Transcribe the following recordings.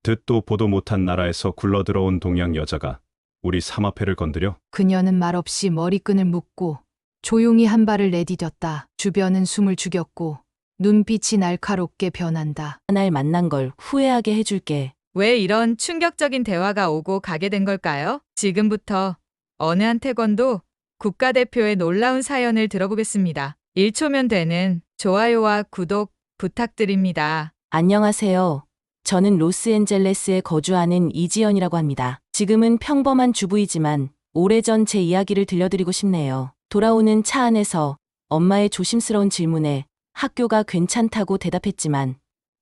듣도 보도 못한 나라에서 굴러들어온 동양 여자가 우리 삼합회를 건드려? 그녀는 말없이 머리끈을 묶고 조용히 한 발을 내디뎠다. 주변은 숨을 죽였고 눈빛이 날카롭게 변한다. 날 만난 걸 후회하게 해줄게. 왜 이런 충격적인 대화가 오고 가게 된 걸까요? 지금부터 어느 한 태권도 국가대표의 놀라운 사연을 들어보겠습니다. 1초면 되는 좋아요와 구독 부탁드립니다. 안녕하세요. 저는 로스앤젤레스에 거주하는 이지연이라고 합니다. 지금은 평범한 주부이지만 오래전 제 이야기를 들려드리고 싶네요. 돌아오는 차 안에서 엄마의 조심스러운 질문에 학교가 괜찮다고 대답했지만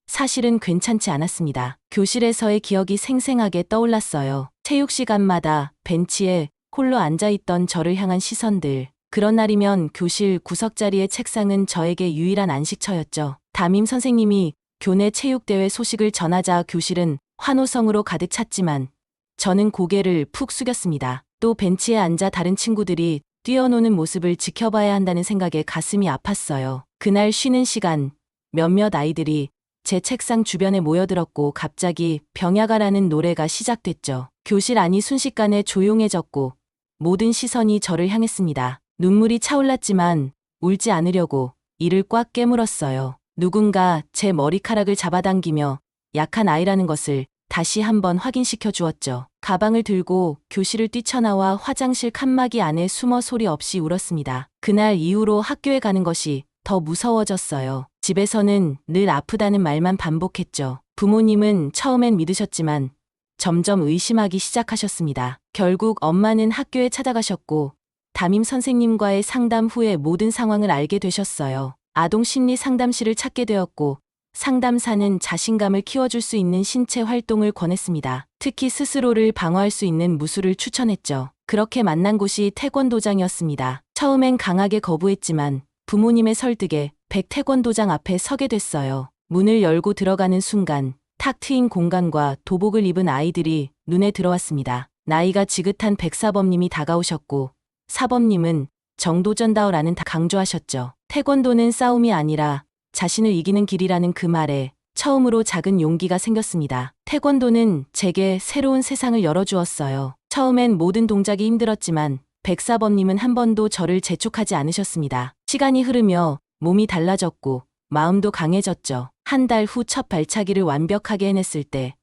사실은 괜찮지 않았습니다. 교실에서의 기억이 생생하게 떠올랐어요. 체육 시간마다 벤치에 홀로 앉아있던 저를 향한 시선들. 그런 날이면 교실 구석자리의 책상은 저에게 유일한 안식처였죠. 담임 선생님이 교내 체육대회 소식을 전하자 교실은 환호성으로 가득 찼지만 저는 고개를 푹 숙였습니다. 또 벤치에 앉아 다른 친구들이 뛰어노는 모습을 지켜봐야 한다는 생각에 가슴이 아팠어요. 그날 쉬는 시간 몇몇 아이들이 제 책상 주변에 모여들었고 갑자기 병야가라는 노래가 시작됐죠. 교실 안이 순식간에 조용해졌고 모든 시선이 저를 향했습니다. 눈물이 차올랐지만 울지 않으려고 이를 꽉 깨물었어요. 누군가 제 머리카락을 잡아당기며 약한 아이라는 것을 다시 한번 확인시켜 주었죠. 가방을 들고 교실을 뛰쳐나와 화장실 칸막이 안에 숨어 소리 없이 울었습니다. 그날 이후로 학교에 가는 것이 더 무서워졌어요. 집에서는 늘 아프다는 말만 반복했죠. 부모님은 처음엔 믿으셨지만 점점 의심하기 시작하셨습니다. 결국 엄마는 학교에 찾아가셨고 담임 선생님과의 상담 후에 모든 상황을 알게 되셨어요. 아동 심리 상담실을 찾게 되었고 상담사는 자신감을 키워줄 수 있는 신체 활동을 권했습니다. 특히 스스로를 방어할 수 있는 무술을 추천했죠. 그렇게 만난 곳이 태권도장이었습니다. 처음엔 강하게 거부했지만 부모님의 설득에 백태권도장 앞에 서게 됐어요. 문을 열고 들어가는 순간 탁 트인 공간과 도복을 입은 아이들이 눈에 들어왔습니다. 나이가 지긋한 백사범님이 다가오셨고 사범님은 정도전다오라는 다 강조하셨죠. 태권도는 싸움이 아니라 자신을 이기는 길이라는 그 말에 처음으로 작은 용기가 생겼습니다. 태권도는 제게 새로운 세상을 열어주었어요. 처음엔 모든 동작이 힘들었지만 백사범님은 한 번도 저를 재촉하지 않으셨습니다. 시간이 흐르며 몸이 달라졌고 마음도 강해졌죠. 한 달 후 첫 발차기를 완벽하게 해냈을 때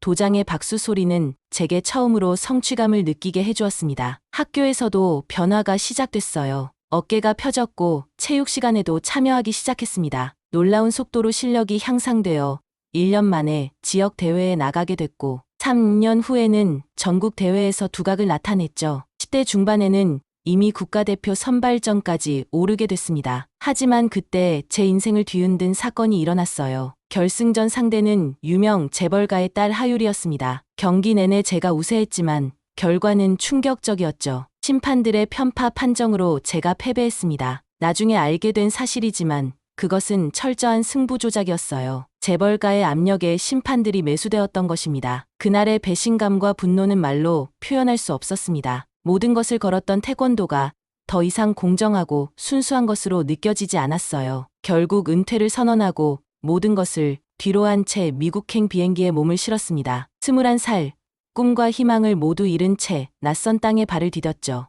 도장의 박수 소리는 제게 처음으로 성취감을 느끼게 해주었습니다. 학교에서도 변화가 시작됐어요. 어깨가 펴졌고 체육 시간에도 참여하기 시작했습니다. 놀라운 속도로 실력이 향상되어 1년 만에 지역 대회에 나가게 됐고 3년 후에는 전국 대회에서 두각을 나타냈죠. 10대 중반에는 이미 국가대표 선발전까지 오르게 됐습니다. 하지만 그때 제 인생을 뒤흔든 사건이 일어났어요. 결승전 상대는 유명 재벌가의 딸 하율이었습니다. 경기 내내 제가 우세했지만 결과는 충격적이었죠. 심판들의 편파 판정으로 제가 패배했습니다. 나중에 알게 된 사실이지만 그것은 철저한 승부 조작이었어요. 재벌가의 압력에 심판들이 매수되었던 것입니다. 그날의 배신감과 분노는 말로 표현할 수 없었습니다. 모든 것을 걸었던 태권도가 더 이상 공정하고 순수한 것으로 느껴지지 않았어요. 결국 은퇴를 선언하고 모든 것을 뒤로한 채 미국행 비행기에 몸을 실었습니다. 21살, 꿈과 희망을 모두 잃은 채 낯선 땅에 발을 디뎠죠.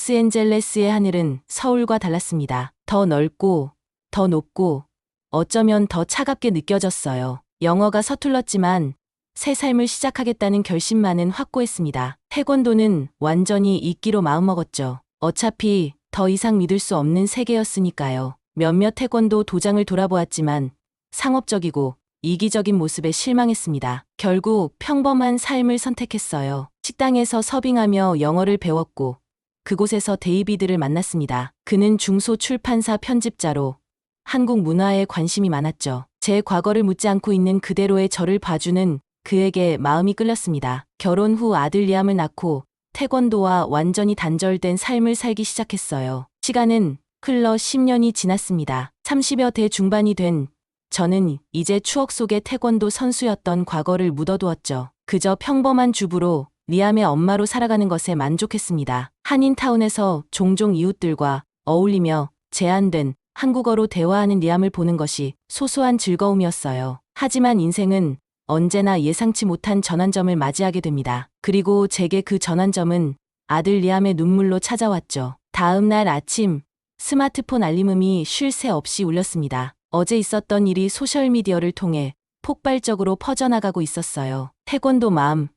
로스앤젤레스의 하늘은 서울과 달랐습니다. 더 넓고 더 높고 어쩌면 더 차갑게 느껴졌어요. 영어가 서툴렀지만 새 삶을 시작하겠다는 결심만은 확고했습니다. 태권도는 완전히 잊기로 마음먹었죠. 어차피 더 이상 믿을 수 없는 세계였으니까요. 몇몇 태권도 도장을 돌아보았지만 상업적이고 이기적인 모습에 실망했습니다. 결국 평범한 삶을 선택했어요. 식당에서 서빙하며 영어를 배웠고 그곳에서 데이비드를 만났습니다. 그는 중소출판사 편집자로 한국 문화에 관심이 많았죠. 제 과거를 묻지 않고 있는 그대로의 저를 봐주는 그에게 마음이 끌렸습니다. 결혼 후 아들 리암을 낳고 태권도와 완전히 단절된 삶을 살기 시작했어요. 시간은 흘러 10년이 지났습니다. 30여 대 중반이 된 저는 이제 추억 속의 태권도 선수였던 과거를 묻어두었죠. 그저 평범한 주부로 리암의 엄마로 살아가는 것에 만족했습니다. 한인타운에서 종종 이웃들과 어울리며 제한된 한국어로 대화하는 리암을 보는 것이 소소한 즐거움이었어요. 하지만 인생은 언제나 예상치 못한 전환점을 맞이하게 됩니다. 그리고 제게 그 전환점은 아들 리암의 눈물로 찾아왔죠. 다음 날 아침 스마트폰 알림음이 쉴 새 없이 울렸습니다. 어제 있었던 일이 소셜미디어를 통해 폭발적으로 퍼져나가고 있었어요. 태권도 맘,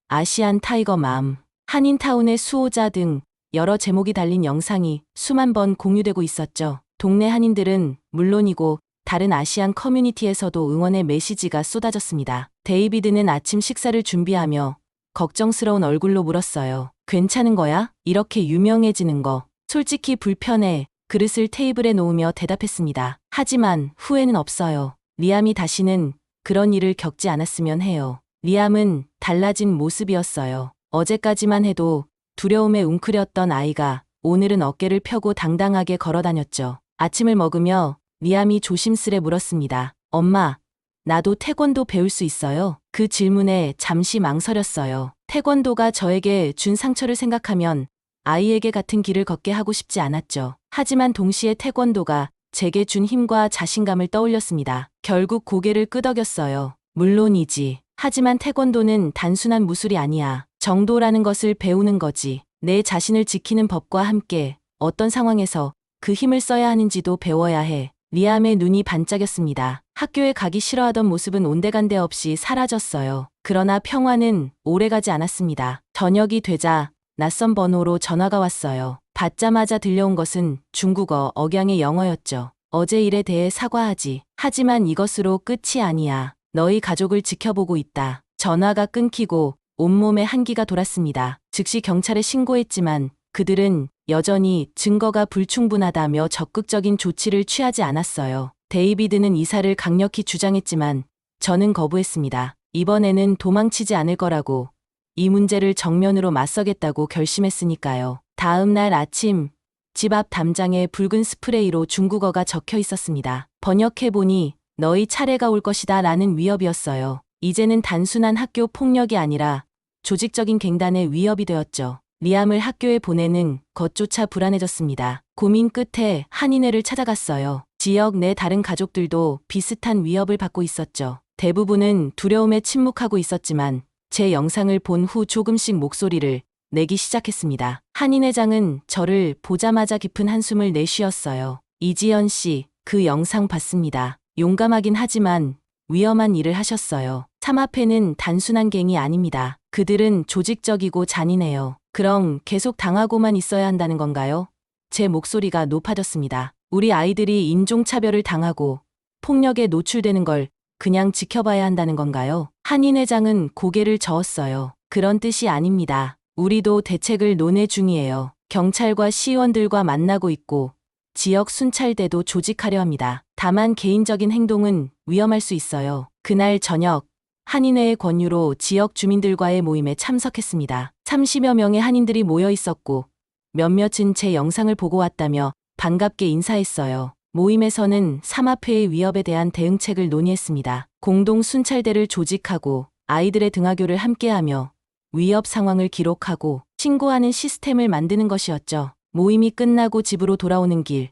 아시안 타이거 맘, 한인타운의 수호자 등 여러 제목이 달린 영상이 수만 번 공유되고 있었죠. 동네 한인들은 물론이고 다른 아시안 커뮤니티에서도 응원의 메시지가 쏟아졌습니다. 데이비드는 아침 식사를 준비하며 걱정스러운 얼굴로 물었어요. 괜찮은 거야? 이렇게 유명해지는 거. 솔직히 불편해. 그릇을 테이블에 놓으며 대답했습니다. 하지만 후회는 없어요. 리암이 다시는 그런 일을 겪지 않았으면 해요. 리암은 달라진 모습이었어요. 어제까지만 해도 두려움에 웅크렸던 아이가 오늘은 어깨를 펴고 당당하게 걸어다녔죠. 아침을 먹으며 리암이 조심스레 물었습니다. 엄마, 나도 태권도 배울 수 있어요? 그 질문에 잠시 망설였어요. 태권도가 저에게 준 상처를 생각하면 아이에게 같은 길을 걷게 하고 싶지 않았죠. 하지만 동시에 태권도가 제게 준 힘과 자신감을 떠올렸습니다. 결국 고개를 끄덕였어요. 물론이지. 하지만 태권도는 단순한 무술이 아니야. 정도라는 것을 배우는 거지. 내 자신을 지키는 법과 함께 어떤 상황에서 그 힘을 써야 하는지도 배워야 해. 리암의 눈이 반짝였습니다. 학교에 가기 싫어하던 모습은 온데간데 없이 사라졌어요. 그러나 평화는 오래가지 않았습니다. 저녁이 되자 낯선 번호로 전화가 왔어요. 받자마자 들려온 것은 중국어 억양의 영어였죠. 어제 일에 대해 사과하지. 하지만 이것으로 끝이 아니야. 너희 가족을 지켜보고 있다. 전화가 끊기고 온몸에 한기가 돌았습니다. 즉시 경찰에 신고했지만 그들은 여전히 증거가 불충분하다며 적극적인 조치를 취하지 않았어요. 데이비드는 이사를 강력히 주장했지만 저는 거부했습니다. 이번에는 도망치지 않을 거라고, 이 문제를 정면으로 맞서겠다고 결심했으니까요. 다음 날 아침 집 앞 담장에 붉은 스프레이로 중국어가 적혀 있었습니다. 번역해보니 너희 차례가 올 것이다 라는 위협이었어요. 이제는 단순한 학교 폭력이 아니라 조직적인 갱단의 위협이 되었죠. 리암을 학교에 보내는 것조차 불안해졌습니다. 고민 끝에 한인회를 찾아갔어요. 지역 내 다른 가족들도 비슷한 위협을 받고 있었죠. 대부분은 두려움에 침묵하고 있었지만 제 영상을 본 후 조금씩 목소리를 내기 시작했습니다. 한인회장은 저를 보자마자 깊은 한숨을 내쉬었어요. 이지연 씨, 그 영상 봤습니다. 용감하긴 하지만 위험한 일을 하셨어요. 삼합회는 단순한 갱이 아닙니다. 그들은 조직적이고 잔인해요. 그럼 계속 당하고만 있어야 한다는 건가요? 제 목소리가 높아졌습니다. 우리 아이들이 인종차별을 당하고 폭력에 노출되는 걸 그냥 지켜봐야 한다는 건가요? 한인회장은 고개를 저었어요. 그런 뜻이 아닙니다. 우리도 대책을 논의 중이에요. 경찰과 시의원들과 만나고 있고 지역 순찰대도 조직하려 합니다. 다만 개인적인 행동은 위험할 수 있어요. 그날 저녁 한인회의 권유로 지역 주민들과의 모임에 참석했습니다. 30여 명의 한인들이 모여 있었고 몇몇은 제 영상을 보고 왔다며 반갑게 인사했어요. 모임에서는 삼합회의 위협에 대한 대응책을 논의했습니다. 공동 순찰대를 조직하고 아이들의 등하교를 함께하며 위협 상황을 기록하고 신고하는 시스템을 만드는 것이었죠. 모임이 끝나고 집으로 돌아오는 길,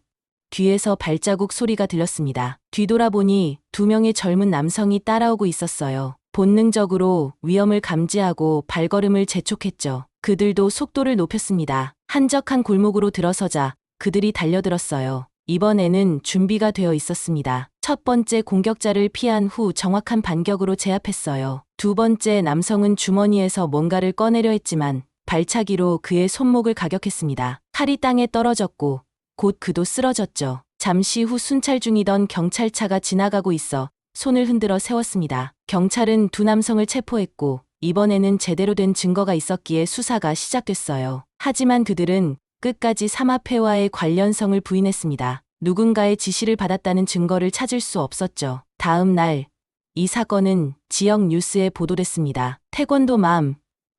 뒤에서 발자국 소리가 들렸습니다. 뒤돌아보니 2명의 젊은 남성이 따라오고 있었어요. 본능적으로 위험을 감지하고 발걸음을 재촉했죠. 그들도 속도를 높였습니다. 한적한 골목으로 들어서자 그들이 달려들었어요. 이번에는 준비가 되어 있었습니다. 첫 번째 공격자를 피한 후 정확한 반격으로 제압했어요. 두 번째 남성은 주머니에서 뭔가를 꺼내려 했지만 발차기로 그의 손목을 가격했습니다. 칼이 땅에 떨어졌고 곧 그도 쓰러졌죠. 잠시 후 순찰 중이던 경찰차가 지나가고 있어 손을 흔들어 세웠습니다. 경찰은 두 남성을 체포했고 이번에는 제대로 된 증거가 있었기에 수사가 시작됐어요. 하지만 그들은 끝까지 삼합회와의 관련성을 부인했습니다. 누군가의 지시를 받았다는 증거를 찾을 수 없었죠. 다음 날 이 사건은 지역 뉴스에 보도됐습니다. 태권도 맘,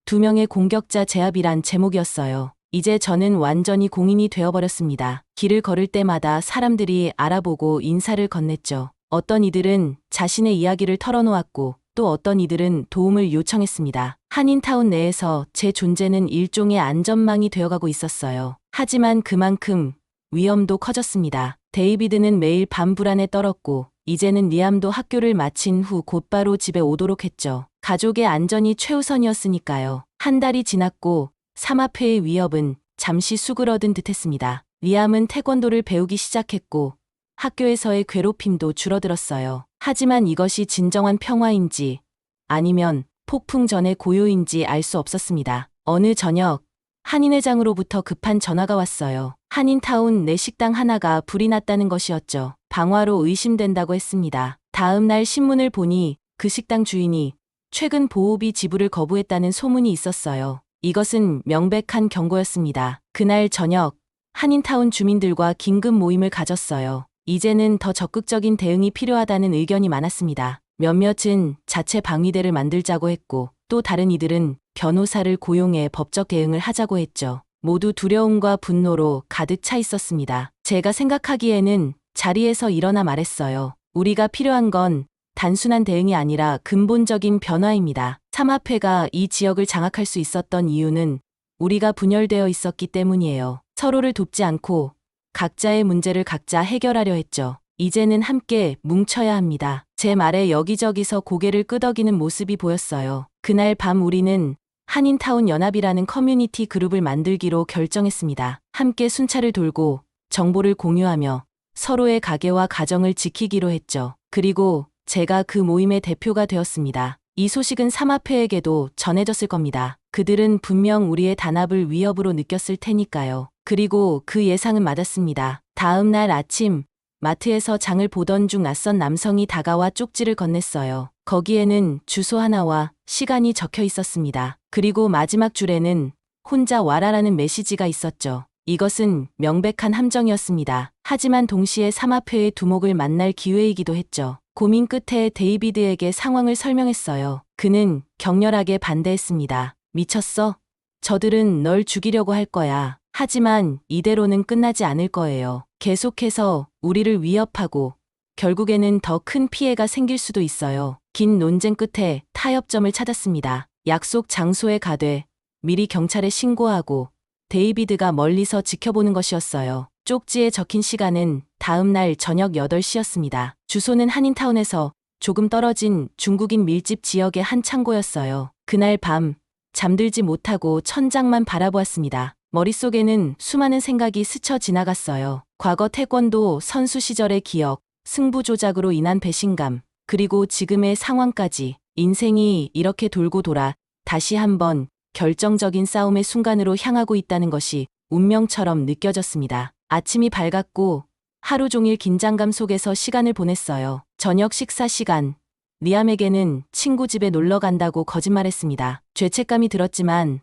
2명의 공격자 제압이란 제목이었어요. 이제 저는 완전히 공인이 되어버렸습니다. 길을 걸을 때마다 사람들이 알아보고 인사를 건넸죠. 어떤 이들은 자신의 이야기를 털어놓았고 또 어떤 이들은 도움을 요청했습니다. 한인타운 내에서 제 존재는 일종의 안전망이 되어가고 있었어요. 하지만 그만큼 위험도 커졌습니다. 데이비드는 매일 밤 불안에 떨었고 이제는 리암도 학교를 마친 후 곧바로 집에 오도록 했죠. 가족의 안전이 최우선이었으니까요. 한 달이 지났고 삼합회의 위협은 잠시 수그러든 듯했습니다. 리암은 태권도를 배우기 시작했고 학교에서의 괴롭힘도 줄어들었어요. 하지만 이것이 진정한 평화인지 아니면 폭풍 전의 고요인지 알 수 없었습니다. 어느 저녁 한인회장으로부터 급한 전화가 왔어요. 한인타운 내 식당 하나가 불이 났다는 것이었죠. 방화로 의심된다고 했습니다. 다음 날 신문을 보니 그 식당 주인이 최근 보호비 지불을 거부했다는 소문이 있었어요. 이것은 명백한 경고였습니다. 그날 저녁 한인타운 주민들과 긴급 모임을 가졌어요. 이제는 더 적극적인 대응이 필요하다는 의견이 많았습니다. 몇몇은 자체 방위대를 만들자고 했고 또 다른 이들은 변호사를 고용해 법적 대응을 하자고 했죠. 모두 두려움과 분노로 가득 차 있었습니다. 제가 생각하기에는 자리에서 일어나 말했어요. 우리가 필요한 건 단순한 대응이 아니라 근본적인 변화입니다. 삼합회가 이 지역을 장악할 수 있었던 이유는 우리가 분열되어 있었기 때문이에요. 서로를 돕지 않고 각자의 문제를 각자 해결하려 했죠. 이제는 함께 뭉쳐야 합니다. 제 말에 여기저기서 고개를 끄덕이는 모습이 보였어요. 그날 밤 우리는 한인타운 연합이라는 커뮤니티 그룹을 만들기로 결정했습니다. 함께 순찰을 돌고 정보를 공유하며 서로의 가게와 가정을 지키기로 했죠. 그리고 제가 그 모임의 대표가 되었습니다. 이 소식은 삼합회에게도 전해졌을 겁니다. 그들은 분명 우리의 단합을 위협으로 느꼈을 테니까요. 그리고 그 예상은 맞았습니다. 다음 날 아침 마트에서 장을 보던 중 낯선 남성이 다가와 쪽지를 건넸어요. 거기에는 주소 하나와 시간이 적혀 있었습니다. 그리고 마지막 줄에는 혼자 와라라는 메시지가 있었죠. 이것은 명백한 함정이었습니다. 하지만 동시에 삼합회의 두목을 만날 기회이기도 했죠. 고민 끝에 데이비드에게 상황을 설명했어요. 그는 격렬하게 반대했습니다. 미쳤어? 저들은 널 죽이려고 할 거야. 하지만 이대로는 끝나지 않을 거예요. 계속해서 우리를 위협하고 결국에는 더 큰 피해가 생길 수도 있어요. 긴 논쟁 끝에 타협점을 찾았습니다. 약속 장소에 가되 미리 경찰에 신고하고 데이비드가 멀리서 지켜보는 것이었어요. 쪽지에 적힌 시간은 다음 날 저녁 8시였습니다. 주소는 한인타운에서 조금 떨어진 중국인 밀집 지역의 한 창고였어요. 그날 밤 잠들지 못하고 천장만 바라보았습니다. 머릿속에는 수많은 생각이 스쳐 지나갔어요. 과거 태권도 선수 시절의 기억, 승부 조작으로 인한 배신감, 그리고 지금의 상황까지 인생이 이렇게 돌고 돌아 다시 한번 결정적인 싸움의 순간으로 향하고 있다는 것이 운명처럼 느껴졌습니다. 아침이 밝았고 하루 종일 긴장감 속에서 시간을 보냈어요. 저녁 식사 시간, 리암에게는 친구 집에 놀러 간다고 거짓말했습니다. 죄책감이 들었지만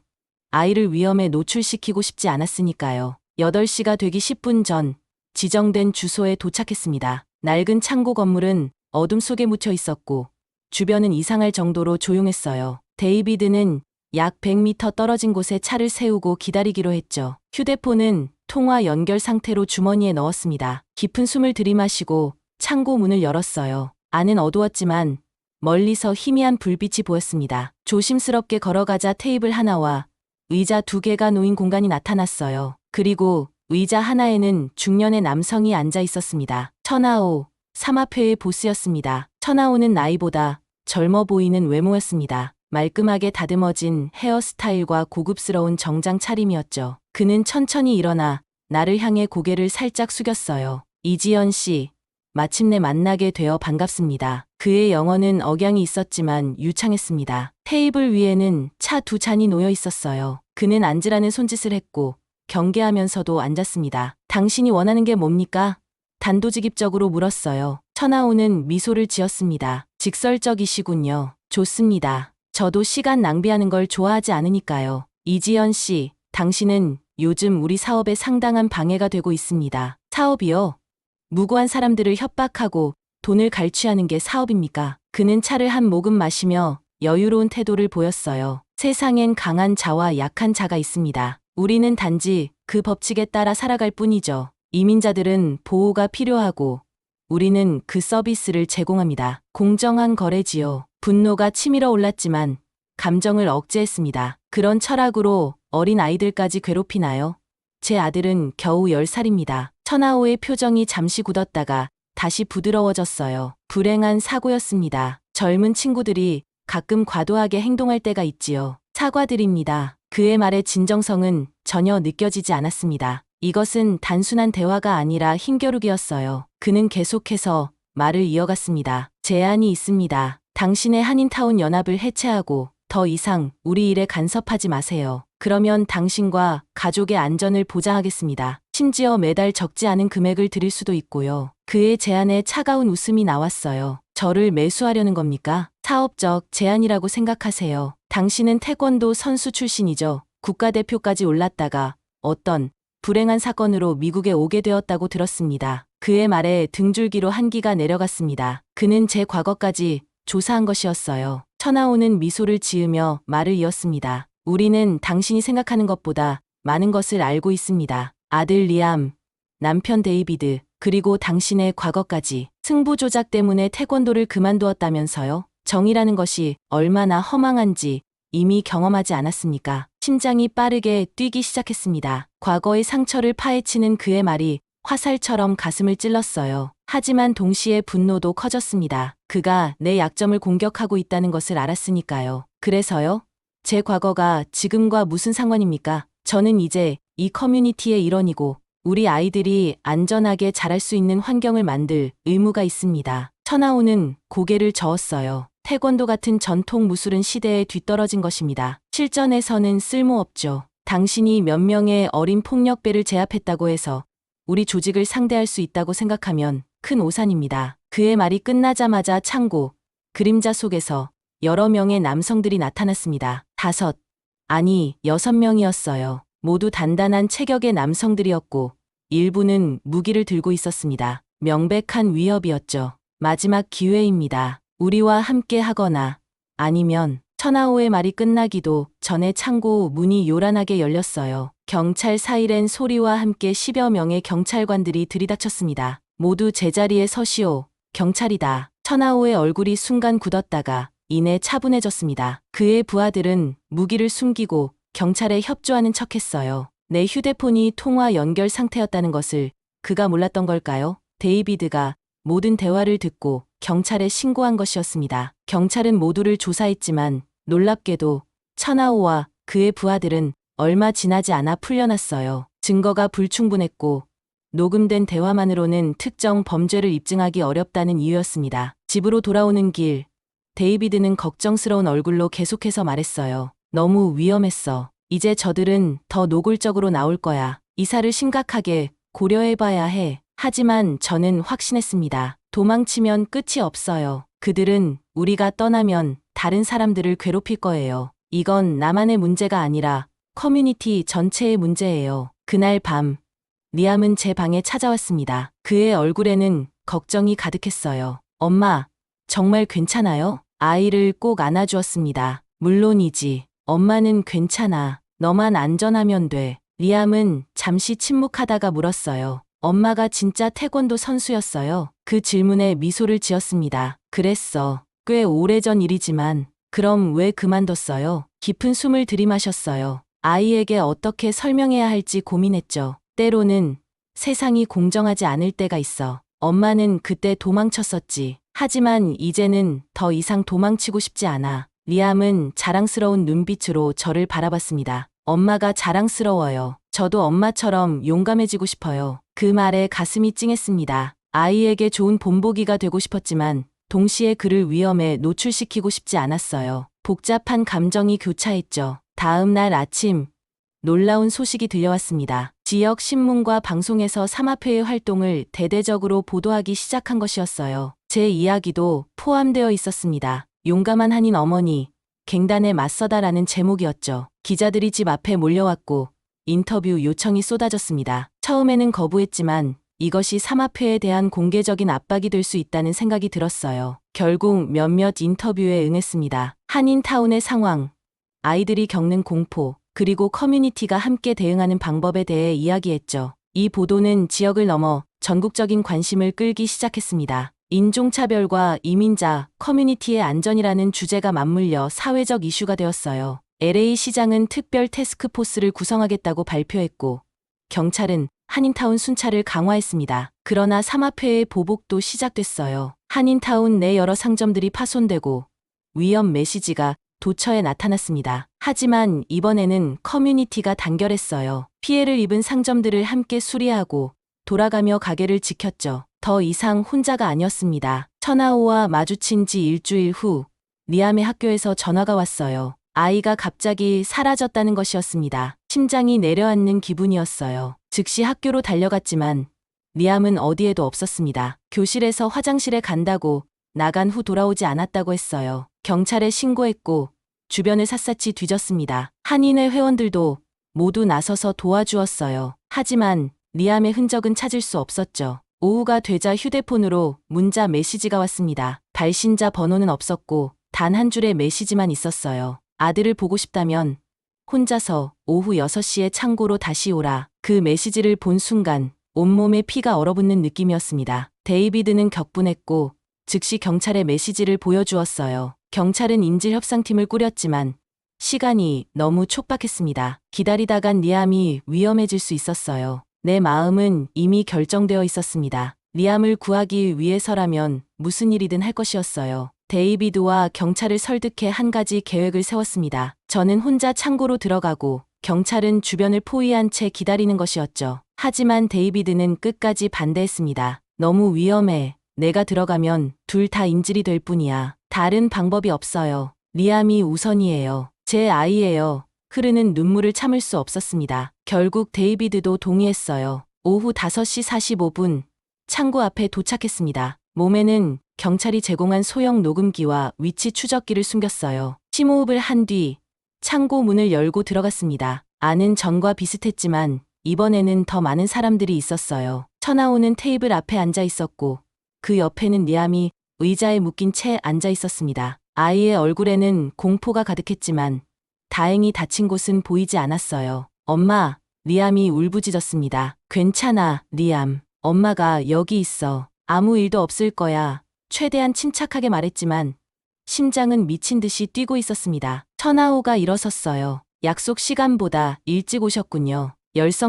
아이를 위험에 노출시키고 싶지 않았으니까요. 8시가 되기 10분 전 지정된 주소에 도착했습니다. 낡은 창고 건물은 어둠 속에 묻혀 있었고 주변은 이상할 정도로 조용했어요. 데이비드는 약 100m 떨어진 곳에 차를 세우고 기다리기로 했죠. 휴대폰은 통화 연결 상태로 주머니에 넣었습니다. 깊은 숨을 들이마시고 창고 문을 열었어요. 안은 어두웠지만 멀리서 희미한 불빛이 보였습니다. 조심스럽게 걸어가자 테이블 하나와 의자 2개가 놓인 공간이 나타났어요. 그리고 의자 하나에는 중년의 남성이 앉아 있었습니다. 천하오, 삼합회의 보스였습니다. 천하오는 나이보다 젊어 보이는 외모였습니다. 말끔하게 다듬어진 헤어스타일과 고급스러운 정장 차림이었죠. 그는 천천히 일어나 나를 향해 고개를 살짝 숙였어요. 이지연 씨, 마침내 만나게 되어 반갑습니다. 그의 영어는 억양이 있었지만 유창했습니다. 테이블 위에는 차 2잔이 놓여 있었어요. 그는 앉으라는 손짓을 했고 경계하면서도 앉았습니다. 당신이 원하는 게 뭡니까? 단도직입적으로 물었어요. 천하오는 미소를 지었습니다. 직설적이시군요. 좋습니다. 저도 시간 낭비하는 걸 좋아하지 않으니까요. 이지연 씨, 당신은 요즘 우리 사업에 상당한 방해가 되고 있습니다. 사업이요? 무고한 사람들을 협박하고 돈을 갈취하는 게 사업입니까? 그는 차를 한 모금 마시며 여유로운 태도를 보였어요. 세상엔 강한 자와 약한 자가 있습니다. 우리는 단지 그 법칙에 따라 살아갈 뿐이죠. 이민자들은 보호가 필요하고 우리는 그 서비스를 제공합니다. 공정한 거래지요. 분노가 치밀어 올랐지만 감정을 억제했습니다. 그런 철학으로 어린 아이들까지 괴롭히나요? 제 아들은 겨우 10살입니다. 천하오의 표정이 잠시 굳었다가 다시 부드러워졌어요. 불행한 사고였습니다. 젊은 친구들이 가끔 과도하게 행동할 때가 있지요. 사과드립니다. 그의 말의 진정성은 전혀 느껴지지 않았습니다. 이것은 단순한 대화가 아니라 힘겨루기였어요. 그는 계속해서 말을 이어갔습니다. 제안이 있습니다. 당신의 한인타운 연합을 해체하고 더 이상 우리 일에 간섭하지 마세요. 그러면 당신과 가족의 안전을 보장하겠습니다. 심지어 매달 적지 않은 금액을 드릴 수도 있고요. 그의 제안에 차가운 웃음이 나왔어요. 저를 매수하려는 겁니까? 사업적 제안이라고 생각하세요. 당신은 태권도 선수 출신이죠. 국가대표까지 올랐다가 어떤 불행한 사건으로 미국에 오게 되었다고 들었습니다. 그의 말에 등줄기로 한기가 내려갔습니다. 그는 제 과거까지 조사한 것이었어요. 천하오는 미소를 지으며 말을 이었습니다. 우리는 당신이 생각하는 것보다 많은 것을 알고 있습니다. 아들 리암, 남편 데이비드, 그리고 당신의 과거까지. 승부 조작 때문에 태권도를 그만두었다면서요? 정의라는 것이 얼마나 허망한지 이미 경험하지 않았습니까? 심장이 빠르게 뛰기 시작했습니다. 과거의 상처를 파헤치는 그의 말이 화살처럼 가슴을 찔렀어요. 하지만 동시에 분노도 커졌습니다. 그가 내 약점을 공격하고 있다는 것을 알았으니까요. 그래서요? 제 과거가 지금과 무슨 상관입니까? 저는 이제 이 커뮤니티의 일원이고 우리 아이들이 안전하게 자랄 수 있는 환경을 만들 의무가 있습니다. 천하오는 고개를 저었어요. 태권도 같은 전통 무술은 시대에 뒤떨어진 것입니다. 실전에서는 쓸모없죠. 당신이 몇 명의 어린 폭력배를 제압했다고 해서 우리 조직을 상대할 수 있다고 생각하면 큰 오산입니다. 그의 말이 끝나자마자 창고, 그림자 속에서 여러 명의 남성들이 나타났습니다. 5, 아니 6명이었어요. 모두 단단한 체격의 남성들이었고 일부는 무기를 들고 있었습니다. 명백한 위협이었죠. 마지막 기회입니다. 우리와 함께 하거나 아니면 천하오의 말이 끝나기도 전에 창고 문이 요란하게 열렸어요. 경찰 사이렌 소리와 함께 10여 명의 경찰관들이 들이닥쳤습니다. 모두 제자리에 서시오. 경찰이다. 천하오의 얼굴이 순간 굳었다가 이내 차분해졌습니다. 그의 부하들은 무기를 숨기고 경찰에 협조하는 척했어요. 내 휴대폰이 통화 연결 상태였다는 것을 그가 몰랐던 걸까요? 데이비드가 모든 대화를 듣고 경찰에 신고한 것이었습니다. 경찰은 모두를 조사했지만 놀랍게도 천하오와 그의 부하들은 얼마 지나지 않아 풀려났어요. 증거가 불충분했고 녹음된 대화만으로는 특정 범죄를 입증하기 어렵다는 이유였습니다. 집으로 돌아오는 길, 데이비드는 걱정스러운 얼굴로 계속해서 말했어요. 너무 위험했어. 이제 저들은 더 노골적으로 나올 거야. 이사를 심각하게 고려해봐야 해. 하지만 저는 확신했습니다. 도망치면 끝이 없어요. 그들은 우리가 떠나면 다른 사람들을 괴롭힐 거예요. 이건 나만의 문제가 아니라 커뮤니티 전체의 문제예요. 그날 밤, 리암은 제 방에 찾아왔습니다. 그의 얼굴에는 걱정이 가득했어요. 엄마, 정말 괜찮아요? 아이를 꼭 안아주었습니다. 물론이지. 엄마는 괜찮아. 너만 안전하면 돼. 리암은 잠시 침묵하다가 물었어요. 엄마가 진짜 태권도 선수였어요. 그 질문에 미소를 지었습니다. 그랬어. 꽤 오래전 일이지만 그럼 왜 그만뒀어요? 깊은 숨을 들이마셨어요. 아이에게 어떻게 설명해야 할지 고민했죠. 때로는 세상이 공정하지 않을 때가 있어. 엄마는 그때 도망쳤었지. 하지만 이제는 더 이상 도망치고 싶지 않아. 리암은 자랑스러운 눈빛으로 저를 바라봤습니다. 엄마가 자랑스러워요. 저도 엄마처럼 용감해지고 싶어요. 그 말에 가슴이 찡했습니다. 아이에게 좋은 본보기가 되고 싶었지만 동시에 그를 위험에 노출시키고 싶지 않았어요. 복잡한 감정이 교차했죠. 다음 날 아침, 놀라운 소식이 들려왔습니다. 지역 신문과 방송에서 삼합회의 활동을 대대적으로 보도하기 시작한 것이었어요. 제 이야기도 포함되어 있었습니다. 용감한 한인 어머니, 갱단에 맞서다라는 제목이었죠. 기자들이 집 앞에 몰려왔고 인터뷰 요청이 쏟아졌습니다. 처음에는 거부했지만 이것이 삼합회에 대한 공개적인 압박이 될 수 있다는 생각이 들었어요. 결국 몇몇 인터뷰에 응했습니다. 한인타운의 상황, 아이들이 겪는 공포, 그리고 커뮤니티가 함께 대응하는 방법에 대해 이야기했죠. 이 보도는 지역을 넘어 전국적인 관심을 끌기 시작했습니다. 인종차별과 이민자, 커뮤니티의 안전이라는 주제가 맞물려 사회적 이슈가 되었어요. LA 시장은 특별 태스크포스를 구성하겠다고 발표했고, 경찰은 한인타운 순찰을 강화했습니다. 그러나 삼합회의 보복도 시작됐어요. 한인타운 내 여러 상점들이 파손되고 위험 메시지가 도처에 나타났습니다. 하지만 이번에는 커뮤니티가 단결했어요. 피해를 입은 상점들을 함께 수리하고 돌아가며 가게를 지켰죠. 더 이상 혼자가 아니었습니다. 천하오와 마주친 지 일주일 후 리암의 학교에서 전화가 왔어요. 아이가 갑자기 사라졌다는 것이었습니다. 심장이 내려앉는 기분이었어요. 즉시 학교로 달려갔지만 리암은 어디에도 없었습니다. 교실에서 화장실에 간다고 나간 후 돌아오지 않았다고 했어요. 경찰에 신고했고 주변을 샅샅이 뒤졌습니다. 한인회 회원들도 모두 나서서 도와주었어요. 하지만 리암의 흔적은 찾을 수 없었죠. 오후가 되자 휴대폰으로 문자 메시지가 왔습니다. 발신자 번호는 없었고 단 한 줄의 메시지만 있었어요. 아들을 보고 싶다면 혼자서 오후 6시에 창고로 다시 오라. 그 메시지를 본 순간 온몸에 피가 얼어붙는 느낌이었습니다. 데이비드는 격분했고 즉시 경찰에 메시지를 보여주었어요. 경찰은 인질협상팀을 꾸렸지만 시간이 너무 촉박했습니다. 기다리다간 리암이 위험해질 수 있었어요. 내 마음은 이미 결정되어 있었습니다. 리암을 구하기 위해서라면 무슨 일이든 할 것이었어요. 데이비드와 경찰을 설득해 한 가지 계획을 세웠습니다. 저는 혼자 창고로 들어가고 경찰은 주변을 포위한 채 기다리는 것이었죠. 하지만 데이비드는 끝까지 반대했습니다. 너무 위험해. 내가 들어가면 둘 다 인질이 될 뿐이야. 다른 방법이 없어요. 리암이 우선이에요. 제 아이예요. 흐르는 눈물을 참을 수 없었습니다. 결국 데이비드도 동의했어요. 오후 5시 45분 창고 앞에 도착했습니다. 몸에는 경찰이 제공한 소형 녹음기와 위치 추적기를 숨겼어요. 심호흡을 한 뒤 창고 문을 열고 들어갔습니다. 안은 전과 비슷했지만 이번에는 더 많은 사람들이 있었어요. 천하오는 테이블 앞에 앉아 있었고 그 옆에는 리암이 의자에 묶인 채 앉아 있었습니다. 아이의 얼굴에는 공포가 가득했지만 다행히 다친 곳은 보이지 않았어요. 엄마, 리암이 울부짖었습니다. 괜찮아, 리암. 엄마가 여기 있어. 아무 일도 없을 거야. 최대한 침착하게 말했지만 심장은 미친 듯이 뛰고 있었습니다. 천하오가 일어섰어요. 약속 시간보다 일찍 오셨군요.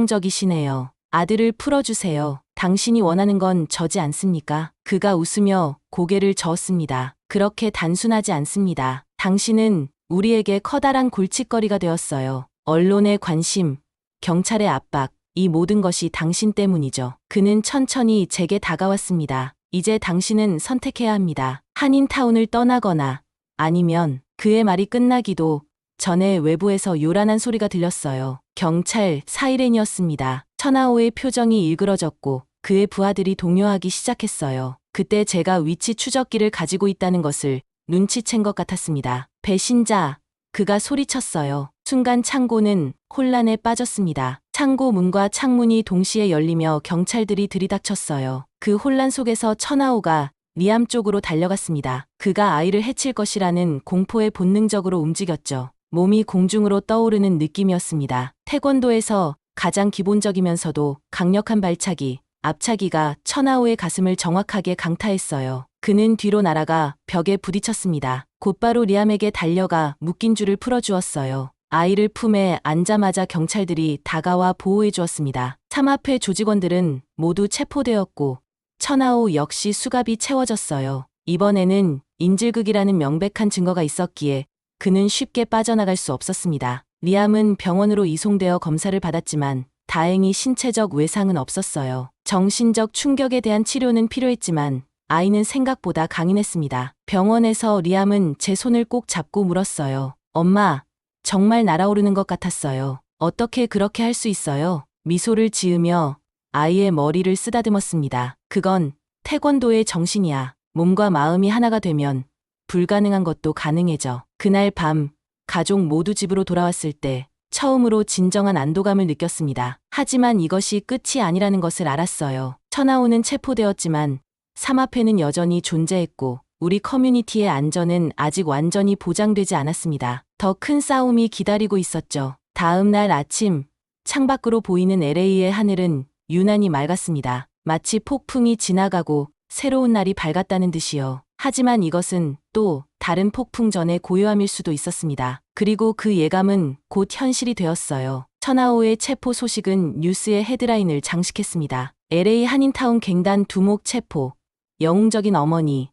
열성적이시네요. 아들을 풀어주세요. 당신이 원하는 건 저지 않습니까? 그가 웃으며 고개를 저었습니다. 그렇게 단순하지 않습니다. 당신은 우리에게 커다란 골칫거리가 되었어요. 언론의 관심, 경찰의 압박, 이 모든 것이 당신 때문이죠. 그는 천천히 제게 다가왔습니다. 이제 당신은 선택해야 합니다. 한인타운을 떠나거나 아니면 그의 말이 끝나기도 전에 외부에서 요란한 소리가 들렸어요. 경찰 사이렌이었습니다. 천하오의 표정이 일그러졌고 그의 부하들이 동요하기 시작했어요. 그때 제가 위치 추적기를 가지고 있다는 것을 눈치챈 것 같았습니다. 배신자, 그가 소리쳤어요. 순간 창고는 혼란에 빠졌습니다. 창고 문과 창문이 동시에 열리며 경찰들이 들이닥쳤어요. 그 혼란 속에서 천하오가 리암 쪽으로 달려갔습니다. 그가 아이를 해칠 것이라는 공포에 본능적으로 움직였죠. 몸이 공중으로 떠오르는 느낌이었습니다. 태권도에서 가장 기본적이면서도 강력한 발차기, 앞차기가 천하오의 가슴을 정확하게 강타했어요. 그는 뒤로 날아가 벽에 부딪혔습니다. 곧바로 리암에게 달려가 묶인 줄을 풀어주었어요. 아이를 품에 안자마자 경찰들이 다가와 보호해 주었습니다. 삼합회 조직원들은 모두 체포되었고 천하오 역시 수갑이 채워졌어요. 이번에는 인질극이라는 명백한 증거가 있었기에 그는 쉽게 빠져나갈 수 없었습니다. 리암은 병원으로 이송되어 검사를 받았지만 다행히 신체적 외상은 없었어요. 정신적 충격에 대한 치료는 필요했지만 아이는 생각보다 강인했습니다. 병원에서 리암은 제 손을 꼭 잡고 물었어요. 엄마, 정말 날아오르는 것 같았어요. 어떻게 그렇게 할 수 있어요? 미소를 지으며 아이의 머리를 쓰다듬었습니다. 그건 태권도의 정신이야. 몸과 마음이 하나가 되면 불가능한 것도 가능해져. 그날 밤 가족 모두 집으로 돌아왔을 때 처음으로 진정한 안도감을 느꼈습니다. 하지만 이것이 끝이 아니라는 것을 알았어요. 천하오는 체포되었지만 삼합회는 여전히 존재했고 우리 커뮤니티의 안전은 아직 완전히 보장되지 않았습니다. 더 큰 싸움이 기다리고 있었죠. 다음 날 아침 창밖으로 보이는 LA의 하늘은 유난히 맑았습니다. 마치 폭풍이 지나가고 새로운 날이 밝았다는 듯이요. 하지만 이것은 또 다른 폭풍 전의 고요함일 수도 있었습니다. 그리고 그 예감은 곧 현실이 되었어요. 천하오의 체포 소식은 뉴스의 헤드라인을 장식했습니다. LA 한인타운 갱단 두목 체포, 영웅적인 어머니,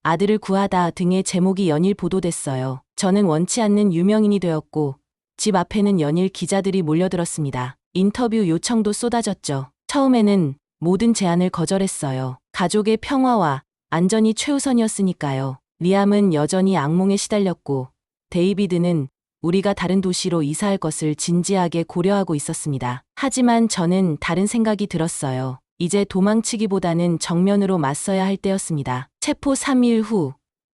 아들을 구하다 등의 제목이 연일 보도됐어요. 저는 원치 않는 유명인이 되었고 집 앞에는 연일 기자들이 몰려들었습니다. 인터뷰 요청도 쏟아졌죠. 처음에는 모든 제안을 거절했어요. 가족의 평화와 안전이 최우선이었으니까요. 리암은 여전히 악몽에 시달렸고 데이비드는 우리가 다른 도시로 이사할 것을 진지하게 고려하고 있었습니다. 하지만 저는 다른 생각이 들었어요. 이제 도망치기보다는 정면으로 맞서야 할 때였습니다. 체포 3일 후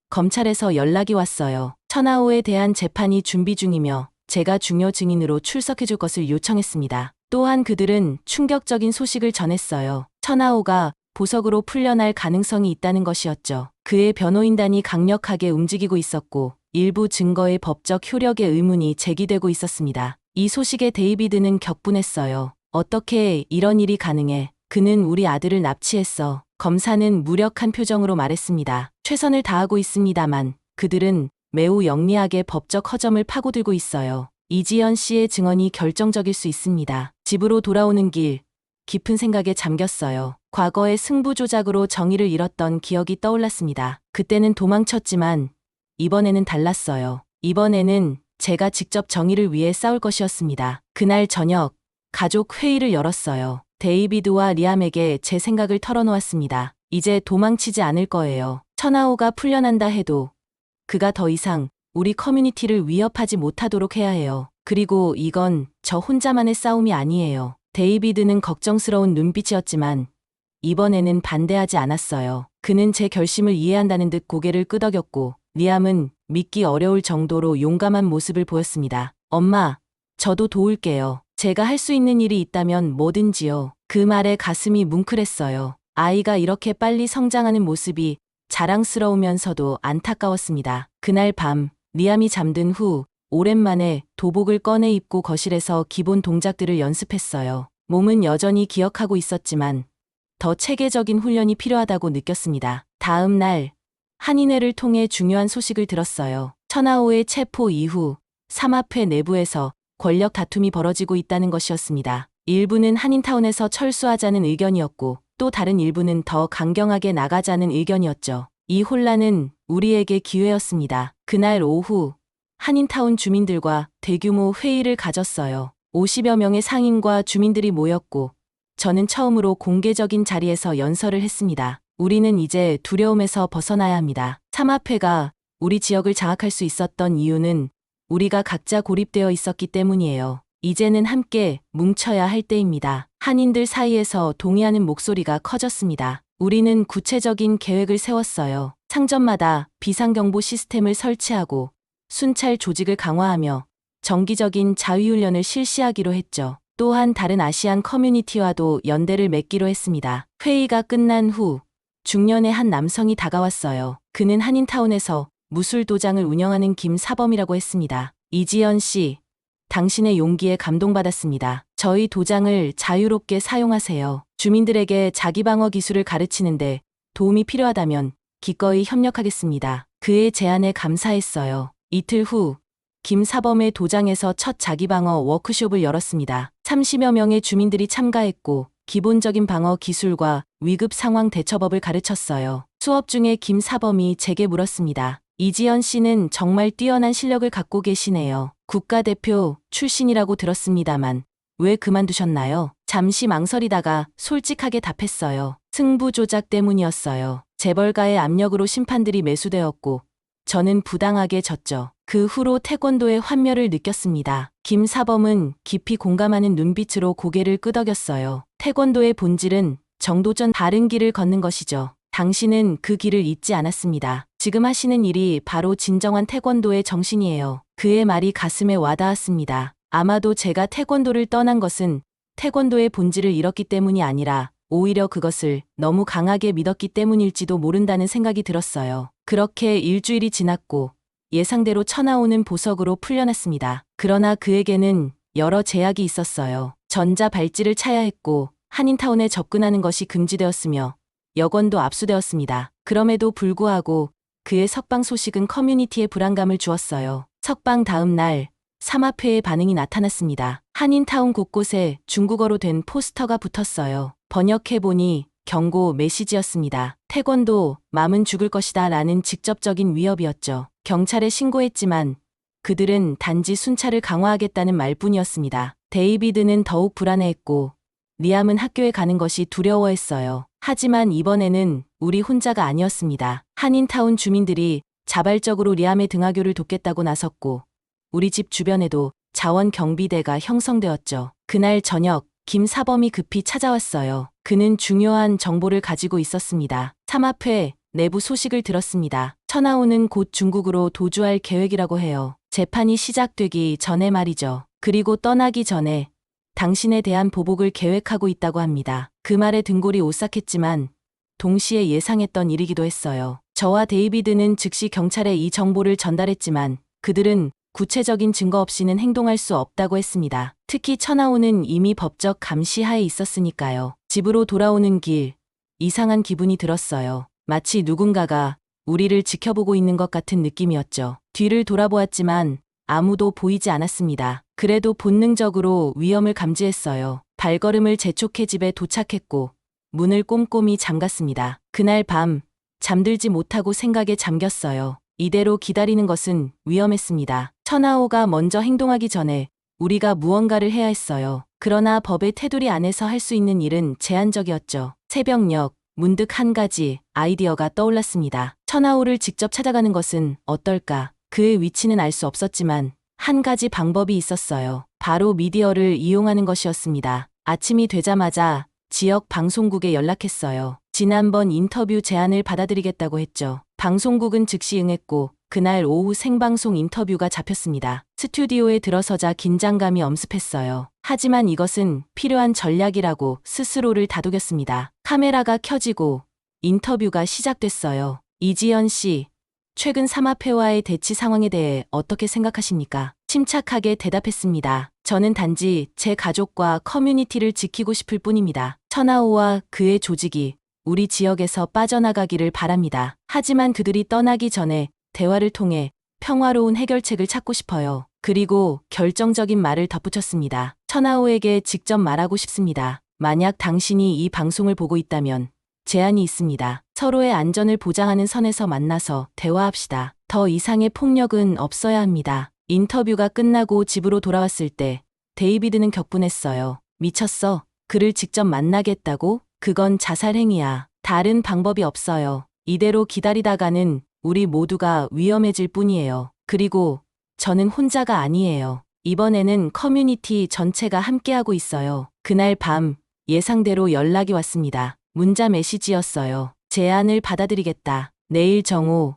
검찰에서 연락이 왔어요. 천하오에 대한 재판이 준비 중이며 제가 중요 증인으로 출석해 줄 것을 요청했습니다. 또한 그들은 충격적인 소식을 전했어요. 천하오가 보석으로 풀려날 가능성이 있다는 것이었죠. 그의 변호인단이 강력하게 움직이고 있었고 일부 증거의 법적 효력에 의문이 제기되고 있었습니다. 이 소식에 데이비드는 격분했어요. 어떻게 이런 일이 가능해? 그는 우리 아들을 납치했어. 검사는 무력한 표정으로 말했습니다. 최선을 다하고 있습니다만 그들은 매우 영리하게 법적 허점을 파고들고 있어요. 이지연 씨의 증언이 결정적일 수 있습니다. 집으로 돌아오는 길, 깊은 생각에 잠겼어요. 과거의 승부 조작으로 정의를 잃었던 기억이 떠올랐습니다. 그때는 도망쳤지만 이번에는 달랐어요. 이번에는 제가 직접 정의를 위해 싸울 것이었습니다. 그날 저녁, 가족 회의를 열었어요. 데이비드와 리암에게 제 생각을 털어놓았습니다. 이제 도망치지 않을 거예요. 천하오가 풀려난다 해도 그가 더 이상 우리 커뮤니티를 위협하지 못하도록 해야 해요. 그리고 이건 저 혼자만의 싸움이 아니에요. 데이비드는 걱정스러운 눈빛이었지만 이번에는 반대하지 않았어요. 그는 제 결심을 이해한다는 듯 고개를 끄덕였고 리암은 믿기 어려울 정도로 용감한 모습을 보였습니다. 엄마, 저도 도울게요. 제가 할 수 있는 일이 있다면 뭐든지요. 그 말에 가슴이 뭉클했어요. 아이가 이렇게 빨리 성장하는 모습이 자랑스러우면서도 안타까웠습니다. 그날 밤, 리암이 잠든 후 오랜만에 도복을 꺼내 입고 거실에서 기본 동작들을 연습했어요. 몸은 여전히 기억하고 있었지만 더 체계적인 훈련이 필요하다고 느꼈습니다. 다음 날, 한인회를 통해 중요한 소식을 들었어요. 천하오의 체포 이후 삼합회 내부에서 권력 다툼이 벌어지고 있다는 것이었습니다. 일부는 한인타운에서 철수하자는 의견이었고 또 다른 일부는 더 강경하게 나가자는 의견이었죠. 이 혼란은 우리에게 기회였습니다. 그날 오후 한인타운 주민들과 대규모 회의를 가졌어요. 50여 명의 상인과 주민들이 모였고 저는 처음으로 공개적인 자리에서 연설을 했습니다. 우리는 이제 두려움에서 벗어나야 합니다. 삼합회가 우리 지역을 장악할 수 있었던 이유는 우리가 각자 고립되어 있었기 때문이에요. 이제는 함께 뭉쳐야 할 때입니다. 한인들 사이에서 동의하는 목소리가 커졌습니다. 우리는 구체적인 계획을 세웠어요. 상점마다 비상경보 시스템을 설치하고 순찰 조직을 강화하며 정기적인 자위훈련을 실시하기로 했죠. 또한 다른 아시안 커뮤니티와도 연대를 맺기로 했습니다. 회의가 끝난 후 중년의 한 남성이 다가왔어요. 그는 한인타운에서 무술도장을 운영하는 김사범이라고 했습니다. 이지연 씨, 당신의 용기에 감동받았습니다. 저희 도장을 자유롭게 사용하세요. 주민들에게 자기방어 기술을 가르치는데 도움이 필요하다면 기꺼이 협력하겠습니다. 그의 제안에 감사했어요. 이틀 후 김사범의 도장에서 첫 자기방어 워크숍을 열었습니다. 30여 명의 주민들이 참가했고 기본적인 방어 기술과 위급 상황 대처법을 가르쳤어요. 수업 중에 김사범이 제게 물었습니다. 이지연 씨는 정말 뛰어난 실력을 갖고 계시네요. 국가대표 출신이라고 들었습니다만 왜 그만두셨나요? 잠시 망설이다가 솔직하게 답했어요. 승부 조작 때문이었어요. 재벌가의 압력으로 심판들이 매수되었고 저는 부당하게 졌죠. 그 후로 태권도의 환멸을 느꼈습니다. 김사범은 깊이 공감하는 눈빛으로 고개를 끄덕였어요. 태권도의 본질은 정도전 바른 길을 걷는 것이죠. 당신은 그 길을 잊지 않았습니다. 지금 하시는 일이 바로 진정한 태권도의 정신이에요. 그의 말이 가슴에 와닿았습니다. 아마도 제가 태권도를 떠난 것은 태권도의 본질을 잃었기 때문이 아니라 오히려 그것을 너무 강하게 믿었기 때문일지도 모른다는 생각이 들었어요. 그렇게 일주일이 지났고 예상대로 천하오는 보석으로 풀려났습니다. 그러나 그에게는 여러 제약이 있었어요. 전자 발찌를 차야 했고 한인타운에 접근하는 것이 금지되었으며 여권도 압수되었습니다. 그럼에도 불구하고 그의 석방 소식은 커뮤니티에 불안감을 주었어요. 석방 다음 날 삼합회의 반응이 나타났습니다. 한인타운 곳곳에 중국어로 된 포스터가 붙었어요. 번역해보니 경고 메시지였습니다. 태권도, 맘은 죽을 것이다 라는 직접적인 위협이었죠. 경찰에 신고했지만 그들은 단지 순찰을 강화하겠다는 말뿐이었습니다. 데이비드는 더욱 불안해했고 리암은 학교에 가는 것이 두려워했어요. 하지만 이번에는 우리 혼자가 아니었습니다. 한인타운 주민들이 자발적으로 리암의 등하교를 돕겠다고 나섰고 우리 집 주변에도 자원 경비대가 형성되었죠. 그날 저녁 김 사범이 급히 찾아왔어요. 그는 중요한 정보를 가지고 있었습니다. 삼합회 내부 소식을 들었습니다. 천하우는 곧 중국으로 도주할 계획이라고 해요. 재판이 시작되기 전에 말이죠. 그리고 떠나기 전에 당신에 대한 보복을 계획하고 있다고 합니다. 그 말에 등골이 오싹했지만 동시에 예상했던 일이기도 했어요. 저와 데이비드는 즉시 경찰에 이 정보를 전달했지만 그들은 구체적인 증거 없이는 행동할 수 없다고 했습니다. 특히 천하우는 이미 법적 감시하에 있었으니까요. 집으로 돌아오는 길, 이상한 기분이 들었어요. 마치 누군가가 우리를 지켜보고 있는 것 같은 느낌이었죠. 뒤를 돌아보았지만 아무도 보이지 않았습니다. 그래도 본능적으로 위험을 감지했어요. 발걸음을 재촉해 집에 도착했고 문을 꼼꼼히 잠갔습니다. 그날 밤 잠들지 못하고 생각에 잠겼어요. 이대로 기다리는 것은 위험했습니다. 천하오가 먼저 행동하기 전에 우리가 무언가를 해야 했어요. 그러나 법의 테두리 안에서 할 수 있는 일은 제한적이었죠. 새벽녘 문득 한 가지 아이디어가 떠올랐습니다. 천하오를 직접 찾아가는 것은 어떨까? 그의 위치는 알 수 없었지만 한 가지 방법이 있었어요. 바로 미디어를 이용하는 것이었습니다. 아침이 되자마자 지역 방송국에 연락했어요. 지난번 인터뷰 제안을 받아들이겠다고 했죠. 방송국은 즉시 응했고 그날 오후 생방송 인터뷰가 잡혔습니다. 스튜디오에 들어서자 긴장감이 엄습했어요. 하지만 이것은 필요한 전략이라고 스스로를 다독였습니다. 카메라가 켜지고 인터뷰가 시작됐어요. 이지연 씨, 최근 삼합회와의 대치 상황에 대해 어떻게 생각하십니까? 침착하게 대답했습니다. 저는 단지 제 가족과 커뮤니티를 지키고 싶을 뿐입니다. 천하오와 그의 조직이 우리 지역에서 빠져나가기를 바랍니다. 하지만 그들이 떠나기 전에 대화를 통해 평화로운 해결책을 찾고 싶어요. 그리고 결정적인 말을 덧붙였습니다. 천하오에게 직접 말하고 싶습니다. 만약 당신이 이 방송을 보고 있다면 제안이 있습니다. 서로의 안전을 보장하는 선에서 만나서 대화합시다. 더 이상의 폭력은 없어야 합니다. 인터뷰가 끝나고 집으로 돌아왔을 때 데이비드는 격분했어요. 미쳤어? 그를 직접 만나겠다고? 그건 자살행위야. 다른 방법이 없어요. 이대로 기다리다가는 우리 모두가 위험해질 뿐이에요. 그리고 저는 혼자가 아니에요. 이번에는 커뮤니티 전체가 함께하고 있어요. 그날 밤 예상대로 연락이 왔습니다. 문자 메시지였어요. 제안을 받아들이겠다. 내일 정오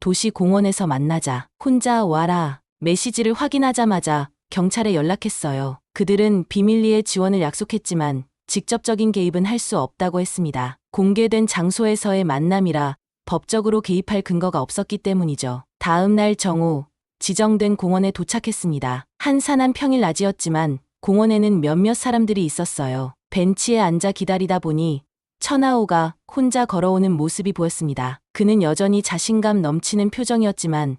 도시 공원에서 만나자. 혼자 와라. 메시지를 확인하자마자 경찰에 연락했어요. 그들은 비밀리에 지원을 약속했지만 직접적인 개입은 할 수 없다고 했습니다. 공개된 장소에서의 만남이라 법적으로 개입할 근거가 없었기 때문이죠. 다음 날 정오, 지정된 공원에 도착했습니다. 한산한 평일 낮이었지만 공원에는 몇몇 사람들이 있었어요. 벤치에 앉아 기다리다 보니 천하오가 혼자 걸어오는 모습이 보였습니다. 그는 여전히 자신감 넘치는 표정이었지만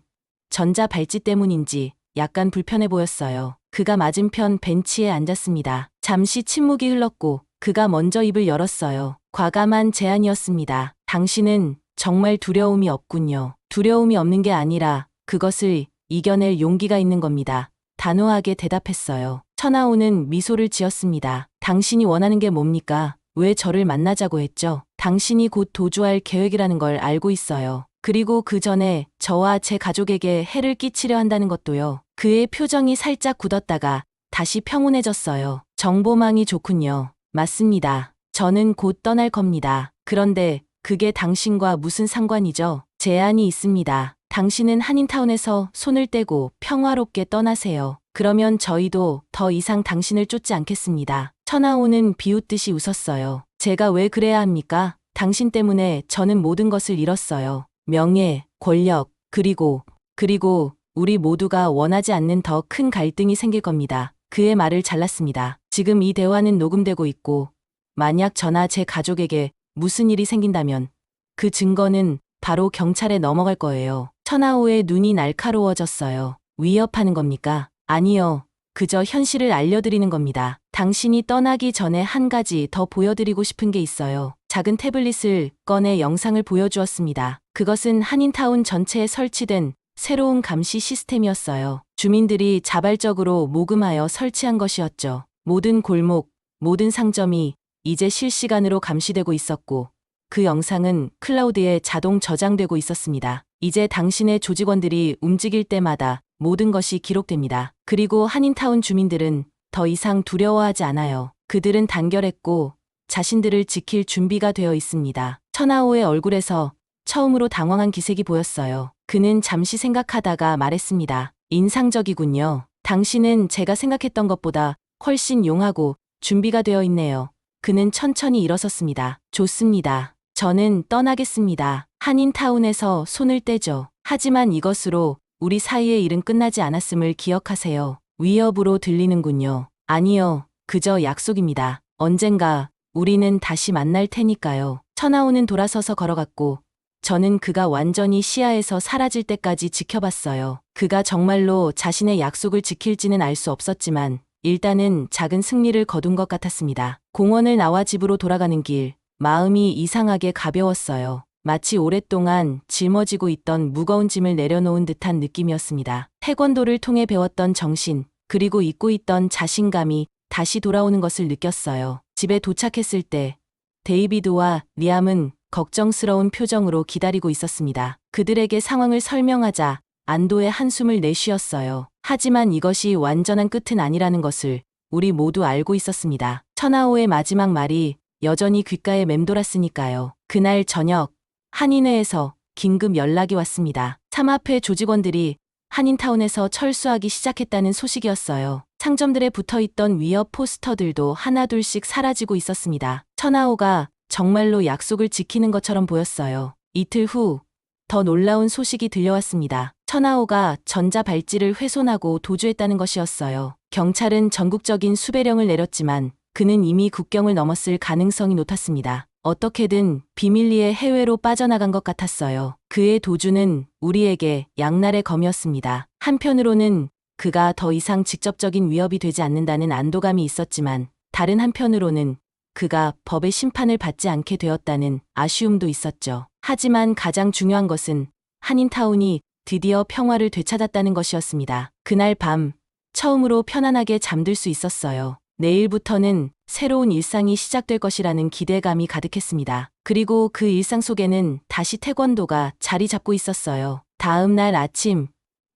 전자 발찌 때문인지 약간 불편해 보였어요. 그가 맞은편 벤치에 앉았습니다. 잠시 침묵이 흘렀고 그가 먼저 입을 열었어요. 과감한 제안이었습니다. 당신은 정말 두려움이 없군요. 두려움이 없는 게 아니라 그것을 이겨낼 용기가 있는 겁니다. 단호하게 대답했어요. 천하오는 미소를 지었습니다. 당신이 원하는 게 뭡니까? 왜 저를 만나자고 했죠? 당신이 곧 도주할 계획이라는 걸 알고 있어요. 그리고 그 전에 저와 제 가족에게 해를 끼치려 한다는 것도요. 그의 표정이 살짝 굳었다가 다시 평온해졌어요. 정보망이 좋군요. 맞습니다. 저는 곧 떠날 겁니다. 그런데 그게 당신과 무슨 상관이죠? 제안이 있습니다. 당신은 한인타운에서 손을 떼고 평화롭게 떠나세요. 그러면 저희도 더 이상 당신을 쫓지 않겠습니다. 천하오는 비웃듯이 웃었어요. 제가 왜 그래야 합니까? 당신 때문에 저는 모든 것을 잃었어요. 명예, 권력, 그리고 우리 모두가 원하지 않는 더 큰 갈등이 생길 겁니다. 그의 말을 잘랐습니다. 지금 이 대화는 녹음되고 있고 만약 저나 제 가족에게 무슨 일이 생긴다면 그 증거는 바로 경찰에 넘어갈 거예요. 천하오의 눈이 날카로워졌어요. 위협하는 겁니까? 아니요. 그저 현실을 알려드리는 겁니다. 당신이 떠나기 전에 한 가지 더 보여드리고 싶은 게 있어요. 작은 태블릿을 꺼내 영상을 보여주었습니다. 그것은 한인타운 전체에 설치된 새로운 감시 시스템이었어요. 주민들이 자발적으로 모금하여 설치한 것이었죠. 모든 골목, 모든 상점이 이제 실시간으로 감시되고 있었고, 그 영상은 클라우드에 자동 저장되고 있었습니다. 이제 당신의 조직원들이 움직일 때마다 모든 것이 기록됩니다. 그리고 한인타운 주민들은 더 이상 두려워하지 않아요. 그들은 단결했고 자신들을 지킬 준비가 되어 있습니다. 천하오의 얼굴에서 처음으로 당황한 기색이 보였어요. 그는 잠시 생각하다가 말했습니다. 인상적이군요. 당신은 제가 생각했던 것보다 훨씬 용하고 준비가 되어 있네요. 그는 천천히 일어섰습니다. 좋습니다. 저는 떠나겠습니다. 한인타운에서 손을 떼죠. 하지만 이것으로 우리 사이의 일은 끝나지 않았음을 기억하세요. 위협으로 들리는군요. 아니요. 그저 약속입니다. 언젠가 우리는 다시 만날 테니까요. 천하오는 돌아서서 걸어갔고 저는 그가 완전히 시야에서 사라질 때까지 지켜봤어요. 그가 정말로 자신의 약속을 지킬지는 알 수 없었지만 일단은 작은 승리를 거둔 것 같았습니다. 공원을 나와 집으로 돌아가는 길, 마음이 이상하게 가벼웠어요. 마치 오랫동안 짊어지고 있던 무거운 짐을 내려놓은 듯한 느낌이었습니다. 태권도를 통해 배웠던 정신, 그리고 잊고 있던 자신감이 다시 돌아오는 것을 느꼈어요. 집에 도착했을 때 데이비드와 리암은 걱정스러운 표정으로 기다리고 있었습니다. 그들에게 상황을 설명하자 안도의 한숨을 내쉬었어요. 하지만 이것이 완전한 끝은 아니라는 것을 우리 모두 알고 있었습니다. 천하오의 마지막 말이 여전히 귓가에 맴돌았으니까요. 그날 저녁 한인회에서 긴급 연락이 왔습니다. 삼합회 조직원들이 한인타운에서 철수하기 시작했다는 소식이었어요. 상점들에 붙어있던 위협 포스터들도 하나둘씩 사라지고 있었습니다. 천하오가 정말로 약속을 지키는 것처럼 보였어요. 이틀 후 더 놀라운 소식이 들려왔습니다. 천하오가 전자발찌를 훼손하고 도주했다는 것이었어요. 경찰은 전국적인 수배령을 내렸지만 그는 이미 국경을 넘었을 가능성이 높았습니다. 어떻게든 비밀리에 해외로 빠져나간 것 같았어요. 그의 도주는 우리에게 양날의 검이었습니다. 한편으로는 그가 더 이상 직접적인 위협이 되지 않는다는 안도감이 있었지만 다른 한편으로는 그가 법의 심판을 받지 않게 되었다는 아쉬움도 있었죠. 하지만 가장 중요한 것은 한인타운이 드디어 평화를 되찾았다는 것이었습니다. 그날 밤 처음으로 편안하게 잠들 수 있었어요. 내일부터는 새로운 일상이 시작될 것이라는 기대감이 가득했습니다. 그리고 그 일상 속에는 다시 태권도가 자리 잡고 있었어요. 다음 날 아침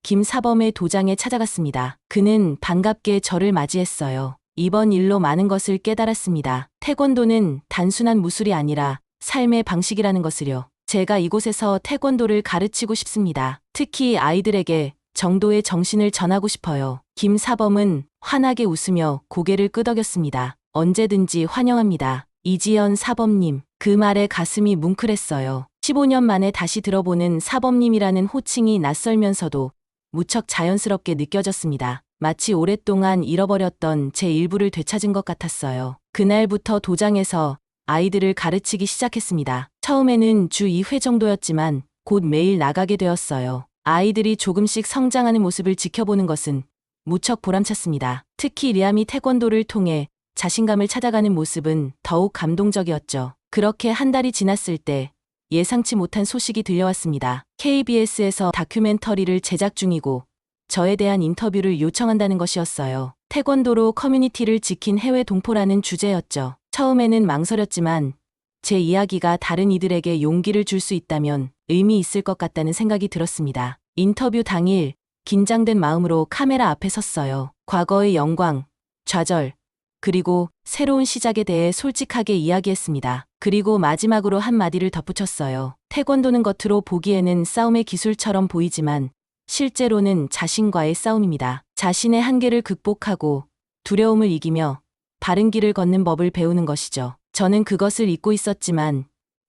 김사범의 도장에 찾아갔습니다. 그는 반갑게 저를 맞이했어요. 이번 일로 많은 것을 깨달았습니다. 태권도는 단순한 무술이 아니라 삶의 방식이라는 것을요. 제가 이곳에서 태권도를 가르치고 싶습니다. 특히 아이들에게 정도의 정신을 전하고 싶어요. 김사범은 환하게 웃으며 고개를 끄덕였습니다. 언제든지 환영합니다. 이지연 사범님. 그 말에 가슴이 뭉클했어요. 15년 만에 다시 들어보는 사범님이라는 호칭이 낯설면서도 무척 자연스럽게 느껴졌습니다. 마치 오랫동안 잃어버렸던 제 일부를 되찾은 것 같았어요. 그날부터 도장에서 아이들을 가르치기 시작했습니다. 처음에는 주 2회 정도였지만 곧 매일 나가게 되었어요. 아이들이 조금씩 성장하는 모습을 지켜보는 것은 무척 보람찼습니다. 특히 리암이 태권도를 통해 자신감을 찾아가는 모습은 더욱 감동적이었죠. 그렇게 한 달이 지났을 때 예상치 못한 소식이 들려왔습니다. KBS에서 다큐멘터리를 제작 중이고 저에 대한 인터뷰를 요청한다는 것이었어요. 태권도로 커뮤니티를 지킨 해외 동포라는 주제였죠. 처음에는 망설였지만 제 이야기가 다른 이들에게 용기를 줄 수 있다면 의미 있을 것 같다는 생각이 들었습니다. 인터뷰 당일 긴장된 마음으로 카메라 앞에 섰어요. 과거의 영광, 좌절, 그리고 새로운 시작에 대해 솔직하게 이야기했습니다. 그리고 마지막으로 한마디를 덧붙였어요. 태권도는 겉으로 보기에는 싸움의 기술처럼 보이지만 실제로는 자신과의 싸움입니다. 자신의 한계를 극복하고 두려움을 이기며 바른 길을 걷는 법을 배우는 것이죠. 저는 그것을 잊고 있었지만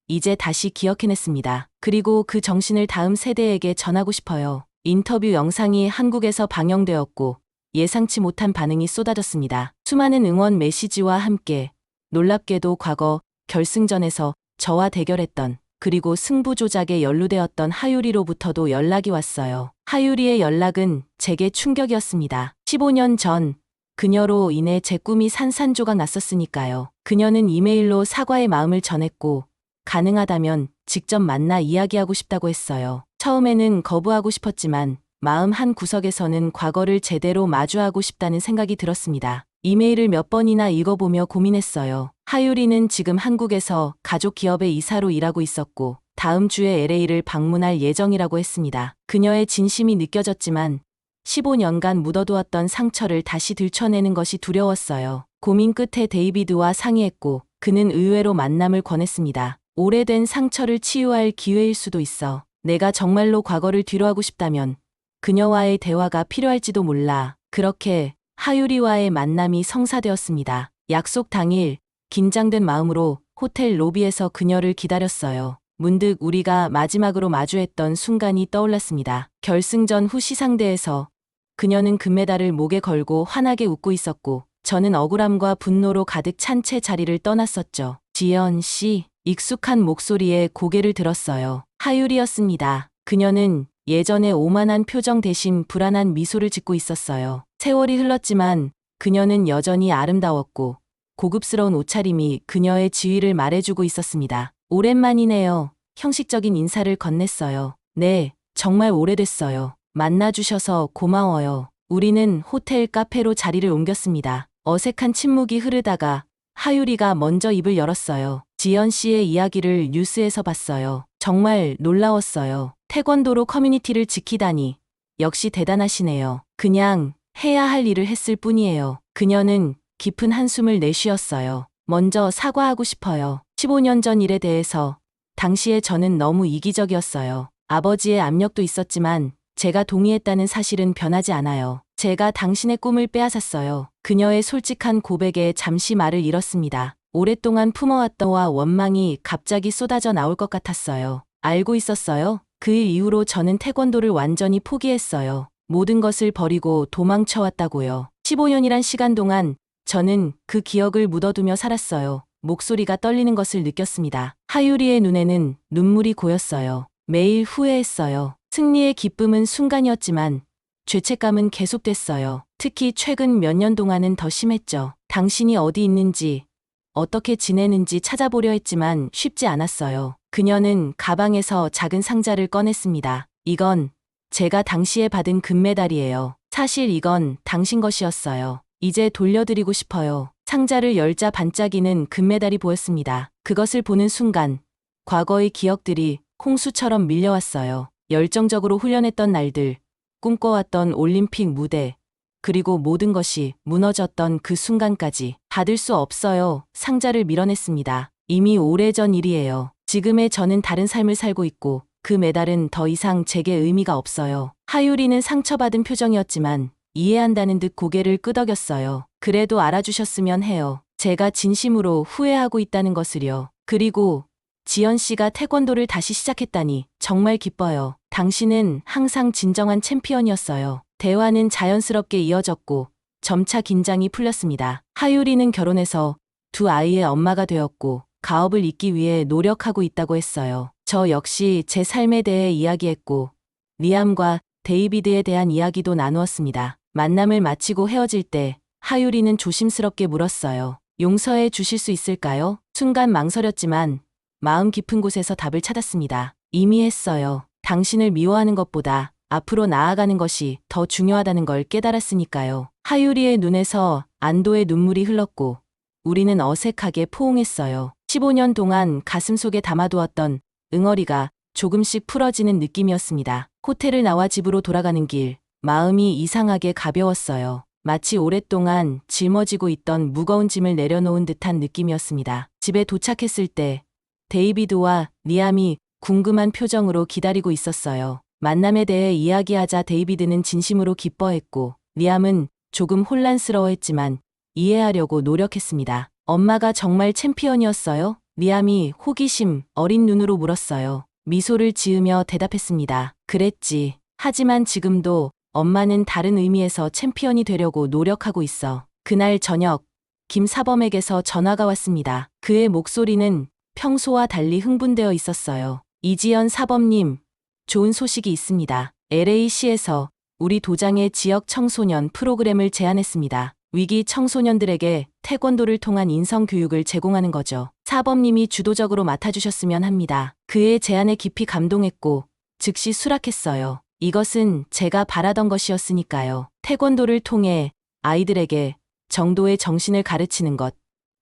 이제 다시 기억해냈습니다. 그리고 그 정신을 다음 세대에게 전하고 싶어요. 인터뷰 영상이 한국에서 방영되었고 예상치 못한 반응이 쏟아졌습니다. 수많은 응원 메시지와 함께 놀랍게도 과거 결승전에서 저와 대결했던 그리고 승부 조작에 연루되었던 하유리로부터도 연락이 왔어요. 하유리의 연락은 제게 충격이었습니다. 15년 전 그녀로 인해 제 꿈이 산산조각 났었으니까요. 그녀는 이메일로 사과의 마음을 전했고 가능하다면 직접 만나 이야기하고 싶다고 했어요. 처음에는 거부하고 싶었지만 마음 한 구석에서는 과거를 제대로 마주하고 싶다는 생각이 들었습니다. 이메일을 몇 번이나 읽어보며 고민했어요. 하유리는 지금 한국에서 가족 기업의 이사로 일하고 있었고 다음 주에 LA를 방문할 예정이라고 했습니다. 그녀의 진심이 느껴졌지만 15년간 묻어두었던 상처를 다시 들춰내는 것이 두려웠어요. 고민 끝에 데이비드와 상의했고 그는 의외로 만남을 권했습니다. 오래된 상처를 치유할 기회일 수도 있어. 내가 정말로 과거를 뒤로하고 싶다면 그녀와의 대화가 필요할지도 몰라. 그렇게 하유리와의 만남이 성사되었습니다. 약속 당일 긴장된 마음으로 호텔 로비에서 그녀를 기다렸어요. 문득 우리가 마지막으로 마주했던 순간이 떠올랐습니다. 결승전 후 시상대에서 그녀는 금메달을 목에 걸고 환하게 웃고 있었고 저는 억울함과 분노로 가득 찬 채 자리를 떠났었죠. 지연 씨, 익숙한 목소리에 고개를 들었어요. 하유리였습니다. 그녀는 예전의 오만한 표정 대신 불안한 미소를 짓고 있었어요. 세월이 흘렀지만 그녀는 여전히 아름다웠고 고급스러운 옷차림이 그녀의 지위를 말해주고 있었습니다. 오랜만이네요. 형식적인 인사를 건넸어요. 네, 정말 오래됐어요. 만나주셔서 고마워요. 우리는 호텔 카페로 자리를 옮겼습니다. 어색한 침묵이 흐르다가 하유리가 먼저 입을 열었어요. 지연 씨의 이야기를 뉴스에서 봤어요. 정말 놀라웠어요. 태권도로 커뮤니티를 지키다니. 역시 대단하시네요. 그냥 해야 할 일을 했을 뿐이에요. 그녀는 깊은 한숨을 내쉬었어요. 먼저 사과하고 싶어요. 15년 전 일에 대해서 당시에 저는 너무 이기적이었어요. 아버지의 압력도 있었지만 제가 동의했다는 사실은 변하지 않아요. 제가 당신의 꿈을 빼앗았어요. 그녀의 솔직한 고백에 잠시 말을 잃었습니다. 오랫동안 품어왔던 원망이 갑자기 쏟아져 나올 것 같았어요. 알고 있었어요? 그 일 이후로 저는 태권도를 완전히 포기했어요. 모든 것을 버리고 도망쳐왔다고요. 15년이란 시간 동안 저는 그 기억을 묻어두며 살았어요. 목소리가 떨리는 것을 느꼈습니다. 하유리의 눈에는 눈물이 고였어요. 매일 후회했어요. 승리의 기쁨은 순간이었지만 죄책감은 계속됐어요. 특히 최근 몇 년 동안은 더 심했죠. 당신이 어디 있는지, 어떻게 지내는지 찾아보려 했지만 쉽지 않았어요. 그녀는 가방에서 작은 상자를 꺼냈습니다. 이건 제가 당시에 받은 금메달이에요. 사실 이건 당신 것이었어요. 이제 돌려드리고 싶어요. 상자를 열자 반짝이는 금메달이 보였습니다. 그것을 보는 순간 과거의 기억들이 홍수처럼 밀려왔어요. 열정적으로 훈련했던 날들, 꿈꿔왔던 올림픽 무대, 그리고 모든 것이 무너졌던 그 순간까지 받을 수 없어요. 상자를 밀어냈습니다. 이미 오래전 일이에요. 지금의 저는 다른 삶을 살고 있고 그 메달은 더 이상 제게 의미가 없어요. 하유리는 상처받은 표정이었지만 이해한다는 듯 고개를 끄덕였어요. 그래도 알아주셨으면 해요. 제가 진심으로 후회하고 있다는 것을요. 그리고 지연 씨가 태권도를 다시 시작했다니 정말 기뻐요. 당신은 항상 진정한 챔피언이었어요. 대화는 자연스럽게 이어졌고 점차 긴장이 풀렸습니다. 하유리는 결혼해서 두 아이의 엄마가 되었고 가업을 잇기 위해 노력하고 있다고 했어요. 저 역시 제 삶에 대해 이야기했고 리암과 데이비드에 대한 이야기도 나누었습니다. 만남을 마치고 헤어질 때 하유리는 조심스럽게 물었어요. 용서해 주실 수 있을까요? 순간 망설였지만 마음 깊은 곳에서 답을 찾았습니다. 이미 했어요. 당신을 미워하는 것보다 앞으로 나아가는 것이 더 중요하다는 걸 깨달았으니까요. 하유리의 눈에서 안도의 눈물이 흘렀고 우리는 어색하게 포옹했어요. 15년 동안 가슴속에 담아두었던 응어리가 조금씩 풀어지는 느낌이었습니다. 호텔을 나와 집으로 돌아가는 길, 마음이 이상하게 가벼웠어요. 마치 오랫동안 짊어지고 있던 무거운 짐을 내려놓은 듯한 느낌이었습니다. 집에 도착했을 때 데이비드와 리암이 궁금한 표정으로 기다리고 있었어요. 만남에 대해 이야기하자 데이비드는 진심으로 기뻐했고 리암은 조금 혼란스러워했지만 이해하려고 노력했습니다. 엄마가 정말 챔피언이었어요? 리암이 호기심 어린 눈으로 물었어요. 미소를 지으며 대답했습니다. 그랬지. 하지만 지금도 엄마는 다른 의미에서 챔피언이 되려고 노력하고 있어. 그날 저녁 김사범에게서 전화가 왔습니다. 그의 목소리는 평소와 달리 흥분되어 있었어요. 이지연 사범님, 좋은 소식이 있습니다. LA시에서 우리 도장의 지역 청소년 프로그램을 제안했습니다. 위기 청소년들에게 태권도를 통한 인성 교육을 제공하는 거죠. 사범님이 주도적으로 맡아주셨으면 합니다. 그의 제안에 깊이 감동했고 즉시 수락했어요. 이것은 제가 바라던 것이었으니까요. 태권도를 통해 아이들에게 정도의 정신을 가르치는 것,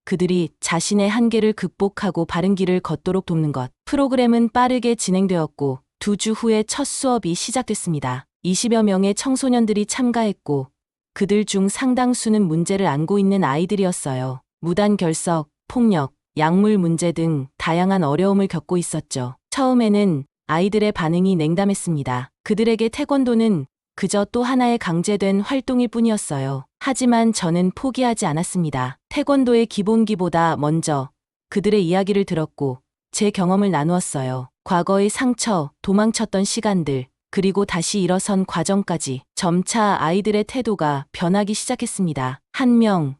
그들이 자신의 한계를 극복하고 바른 길을 걷도록 돕는 것. 프로그램은 빠르게 진행되었고 2주 후에 첫 수업이 시작됐습니다. 20여 명의 청소년들이 참가했고 그들 중 상당수는 문제를 안고 있는 아이들이었어요. 무단 결석, 폭력, 약물 문제 등 다양한 어려움을 겪고 있었죠. 처음에는 아이들의 반응이 냉담했습니다. 그들에게 태권도는 그저 또 하나의 강제된 활동일 뿐이었어요. 하지만 저는 포기하지 않았습니다. 태권도의 기본기보다 먼저 그들의 이야기를 들었고 제 경험을 나누었어요. 과거의 상처, 도망쳤던 시간들, 그리고 다시 일어선 과정까지 점차 아이들의 태도가 변하기 시작했습니다. 1명,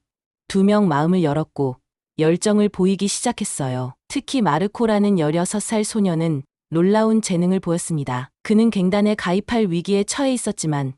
2명 마음을 열었고 열정을 보이기 시작했어요. 특히 마르코라는 16살 소녀는 놀라운 재능을 보였습니다. 그는 갱단에 가입할 위기에 처해 있었지만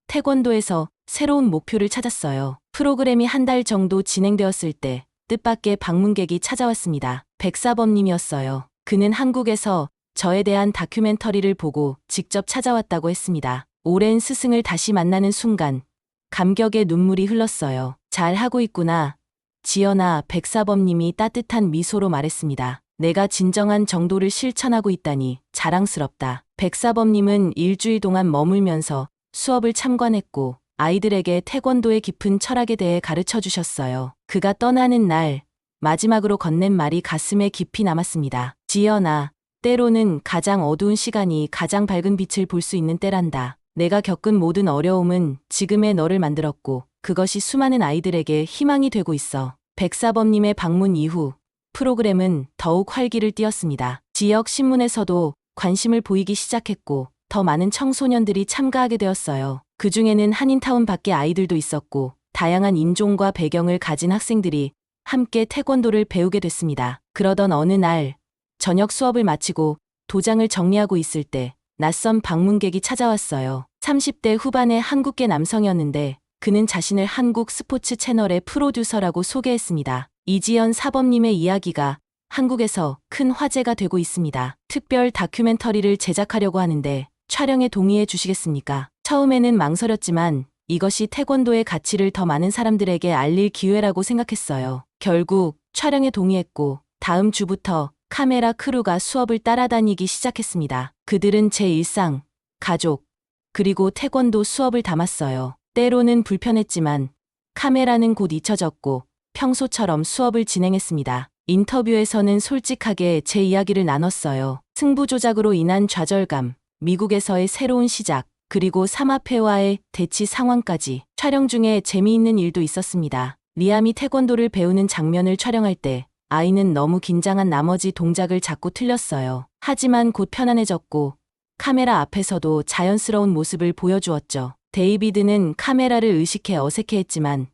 태권도에서 새로운 목표를 찾았어요. 프로그램이 한 달 정도 진행되었을 때 뜻밖의 방문객이 찾아왔습니다. 백사범님이었어요. 그는 한국에서 저에 대한 다큐멘터리를 보고 직접 찾아왔다고 했습니다. 오랜 스승을 다시 만나는 순간 감격의 눈물이 흘렀어요. 잘하고 있구나. 지연아, 백사범님이 따뜻한 미소로 말했습니다. 내가 진정한 정도를 실천하고 있다니 자랑스럽다. 백사범님은 일주일 동안 머물면서 수업을 참관했고 아이들에게 태권도의 깊은 철학에 대해 가르쳐 주셨어요. 그가 떠나는 날 마지막으로 건넨 말이 가슴에 깊이 남았습니다. 지연아, 때로는 가장 어두운 시간이 가장 밝은 빛을 볼 수 있는 때란다. 내가 겪은 모든 어려움은 지금의 너를 만들었고 그것이 수많은 아이들에게 희망이 되고 있어. 백사범님의 방문 이후 프로그램은 더욱 활기를 띠었습니다. 지역 신문에서도 관심을 보이기 시작했고 더 많은 청소년들이 참가하게 되었어요. 그 중에는 한인타운 밖의 아이들도 있었고 다양한 인종과 배경을 가진 학생들이 함께 태권도를 배우게 됐습니다. 그러던 어느 날 저녁 수업을 마치고 도장을 정리하고 있을 때 낯선 방문객이 찾아왔어요. 30대 후반의 한국계 남성이었는데 그는 자신을 한국 스포츠 채널의 프로듀서라고 소개했습니다. 이지연 사범님의 이야기가 한국에서 큰 화제가 되고 있습니다. 특별 다큐멘터리를 제작하려고 하는데 촬영에 동의해 주시겠습니까? 처음에는 망설였지만 이것이 태권도의 가치를 더 많은 사람들에게 알릴 기회라고 생각했어요. 결국 촬영에 동의했고 다음 주부터 카메라 크루가 수업을 따라다니기 시작했습니다. 그들은 제 일상, 가족, 그리고 태권도 수업을 담았어요. 때로는 불편했지만 카메라는 곧 잊혀졌고 평소처럼 수업을 진행했습니다. 인터뷰에서는 솔직하게 제 이야기를 나눴어요. 승부 조작으로 인한 좌절감, 미국에서의 새로운 시작, 그리고 삼합회와의 대치 상황까지. 촬영 중에 재미있는 일도 있었습니다. 리암이 태권도를 배우는 장면을 촬영할 때 아이는 너무 긴장한 나머지 동작을 자꾸 틀렸어요. 하지만 곧 편안해졌고 카메라 앞에서도 자연스러운 모습을 보여주었죠. 데이비드는 카메라를 의식해 어색해했지만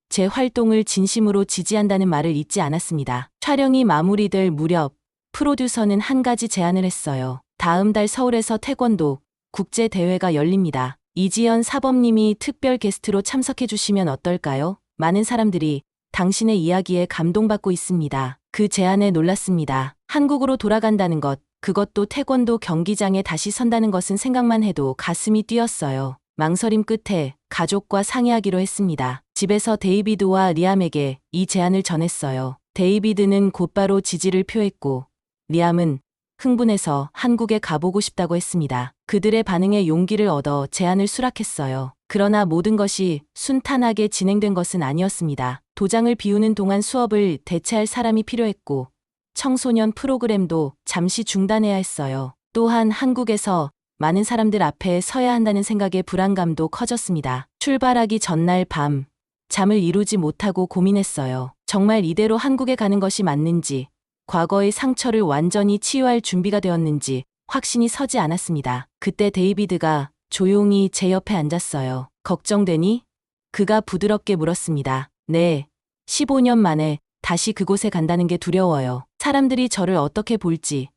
제 활동을 진심으로 지지한다는 말을 잊지 않았습니다. 촬영이 마무리될 무렵 프로듀서는 한 가지 제안을 했어요. 다음 달 서울에서 태권도 국제대회가 열립니다. 이지연 사범님이 특별 게스트로 참석해 주시면 어떨까요? 많은 사람들이 당신의 이야기에 감동받고 있습니다. 그 제안에 놀랐습니다. 한국으로 돌아간다는 것, 그것도 태권도 경기장에 다시 선다는 것은 생각만 해도 가슴이 뛰었어요. 망설임 끝에 가족과 상의하기로 했습니다. 집에서 데이비드와 리암에게 이 제안을 전했어요. 데이비드는 곧바로 지지를 표했고 리암은 흥분해서 한국에 가보고 싶다고 했습니다. 그들의 반응에 용기를 얻어 제안을 수락했어요. 그러나 모든 것이 순탄하게 진행된 것은 아니었습니다. 도장을 비우는 동안 수업을 대체할 사람이 필요했고 청소년 프로그램도 잠시 중단해야 했어요. 또한 한국에서 많은 사람들 앞에 서야 한다는 생각에 불안감도 커졌습니다. 출발하기 전날 밤 잠을 이루지 못하고 고민했어요. 정말 이대로 한국에 가는 것이 맞는지, 과거의 상처를 완전히 치유할 준비가 되었는지 확신이 서지 않았습니다. 그때 데이비드가 조용히 제 옆에 앉았어요. 걱정되니? 그가 부드럽게 물었습니다. 네. 15년 만에 다시 그곳에 간다는 게 두려워요. 사람들이 저를 어떻게 볼지,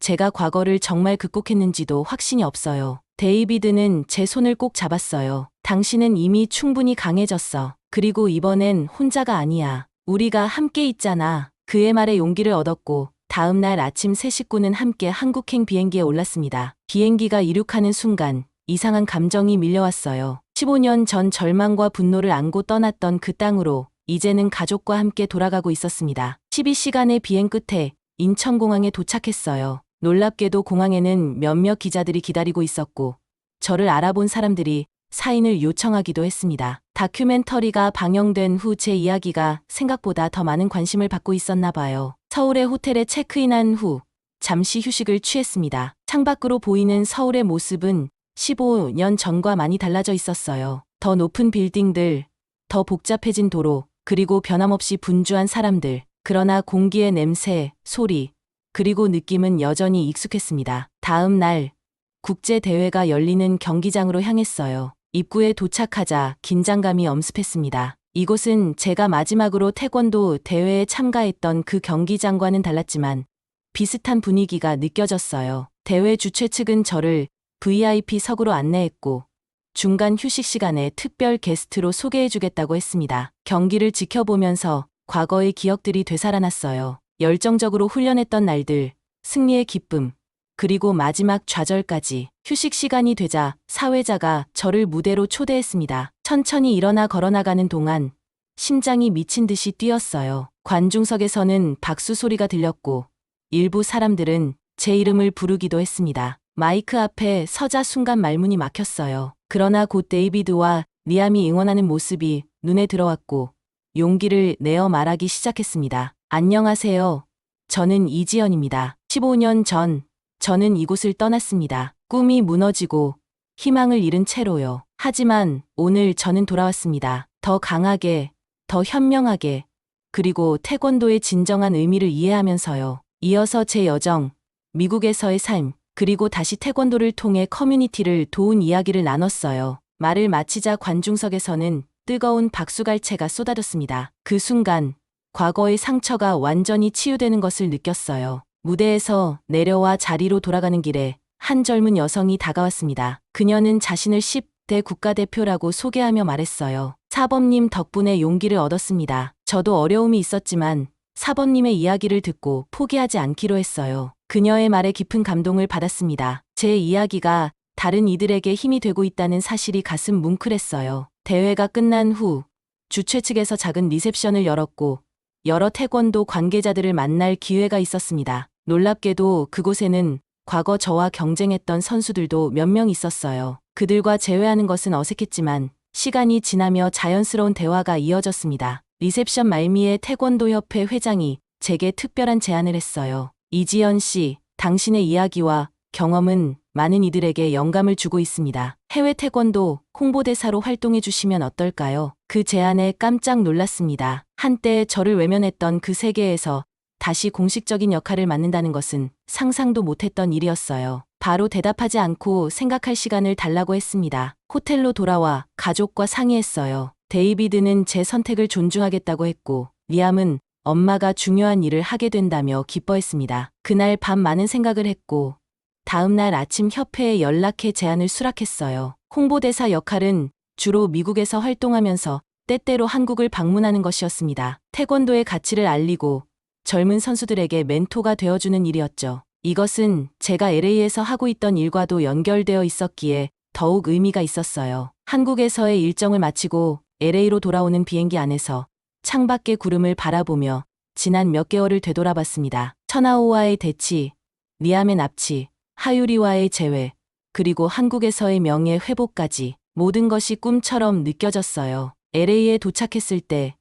제가 과거를 정말 극복했는지도 확신이 없어요. 데이비드는 제 손을 꼭 잡았어요. 당신은 이미 충분히 강해졌어. 그리고 이번엔 혼자가 아니야. 우리가 함께 있잖아. 그의 말에 용기를 얻었고 다음 날 아침 세 식구는 함께 한국행 비행기에 올랐습니다. 비행기가 이륙하는 순간 이상한 감정이 밀려왔어요. 15년 전 절망과 분노를 안고 떠났던 그 땅으로 이제는 가족과 함께 돌아가고 있었습니다. 12시간의 비행 끝에 인천공항에 도착했어요. 놀랍게도 공항에는 몇몇 기자들이 기다리고 있었고 저를 알아본 사람들이 사인을 요청하기도 했습니다. 다큐멘터리가 방영된 후 제 이야기가 생각보다 더 많은 관심을 받고 있었나 봐요. 서울의 호텔에 체크인한 후 잠시 휴식을 취했습니다. 창밖으로 보이는 서울의 모습은 15년 전과 많이 달라져 있었어요. 더 높은 빌딩들, 더 복잡해진 도로, 그리고 변함없이 분주한 사람들. 그러나 공기의 냄새, 소리, 그리고 느낌은 여전히 익숙했습니다. 다음 날 국제대회가 열리는 경기장으로 향했어요. 입구에 도착하자 긴장감이 엄습했습니다. 이곳은 제가 마지막으로 태권도 대회에 참가했던 그 경기장과는 달랐지만 비슷한 분위기가 느껴졌어요. 대회 주최 측은 저를 VIP석으로 안내했고 중간 휴식 시간에 특별 게스트로 소개해주겠다고 했습니다. 경기를 지켜보면서 과거의 기억들이 되살아났어요. 열정적으로 훈련했던 날들, 승리의 기쁨, 그리고 마지막 좌절까지. 휴식 시간이 되자 사회자가 저를 무대로 초대했습니다. 천천히 일어나 걸어나가는 동안 심장이 미친 듯이 뛰었어요. 관중석에서는 박수 소리가 들렸고 일부 사람들은 제 이름을 부르기도 했습니다. 마이크 앞에 서자 순간 말문이 막혔어요. 그러나 곧 데이비드와 리암이 응원하는 모습이 눈에 들어왔고 용기를 내어 말하기 시작했습니다. 안녕하세요. 저는 이지연입니다. 15년 전 저는 이곳을 떠났습니다. 꿈이 무너지고 희망을 잃은 채로요. 하지만 오늘 저는 돌아왔습니다. 더 강하게, 더 현명하게, 그리고 태권도의 진정한 의미를 이해하면서요. 이어서 제 여정, 미국에서의 삶, 그리고 다시 태권도를 통해 커뮤니티를 도운 이야기를 나눴어요. 말을 마치자 관중석에서는 뜨거운 박수갈채가 쏟아졌습니다. 그 순간 과거의 상처가 완전히 치유되는 것을 느꼈어요. 무대에서 내려와 자리로 돌아가는 길에 한 젊은 여성이 다가왔습니다. 그녀는 자신을 10대 국가대표라고 소개하며 말했어요. 사범님 덕분에 용기를 얻었습니다. 저도 어려움이 있었지만 사범님의 이야기를 듣고 포기하지 않기로 했어요. 그녀의 말에 깊은 감동을 받았습니다. 제 이야기가 다른 이들에게 힘이 되고 있다는 사실이 가슴 뭉클했어요. 대회가 끝난 후 주최 측에서 작은 리셉션을 열었고 여러 태권도 관계자들을 만날 기회가 있었습니다. 놀랍게도 그곳에는 과거 저와 경쟁했던 선수들도 몇 명 있었어요. 그들과 재회하는 것은 어색했지만 시간이 지나며 자연스러운 대화가 이어졌습니다. 리셉션 말미에 태권도협회 회장이 제게 특별한 제안을 했어요. 이지연 씨, 당신의 이야기와 경험은 많은 이들에게 영감을 주고 있습니다. 해외 태권도 홍보대사로 활동해 주시면 어떨까요? 그 제안에 깜짝 놀랐습니다. 한때 저를 외면했던 그 세계에서 다시 공식적인 역할을 맡는다는 것은 상상도 못했던 일이었어요. 바로 대답하지 않고 생각할 시간을 달라고 했습니다. 호텔로 돌아와 가족과 상의했어요. 데이비드는 제 선택을 존중하겠다고 했고 리암은 엄마가 중요한 일을 하게 된다며 기뻐했습니다. 그날 밤 많은 생각을 했고 다음 날 아침 협회에 연락해 제안을 수락했어요. 홍보대사 역할은 주로 미국에서 활동하면서 때때로 한국을 방문하는 것이었습니다. 태권도의 가치를 알리고 젊은 선수들에게 멘토가 되어주는 일이었죠. 이것은 제가 LA에서 하고 있던 일과도 연결되어 있었기에 더욱 의미가 있었어요. 한국에서의 일정을 마치고 LA로 돌아오는 비행기 안에서 창밖의 구름을 바라보며 지난 몇 개월을 되돌아봤습니다. 천하오와의 대치, 리암의 납치, 하유리와의 재회, 그리고 한국에서의 명예 회복까지 모든 것이 꿈처럼 느껴졌어요. LA에 도착했을 때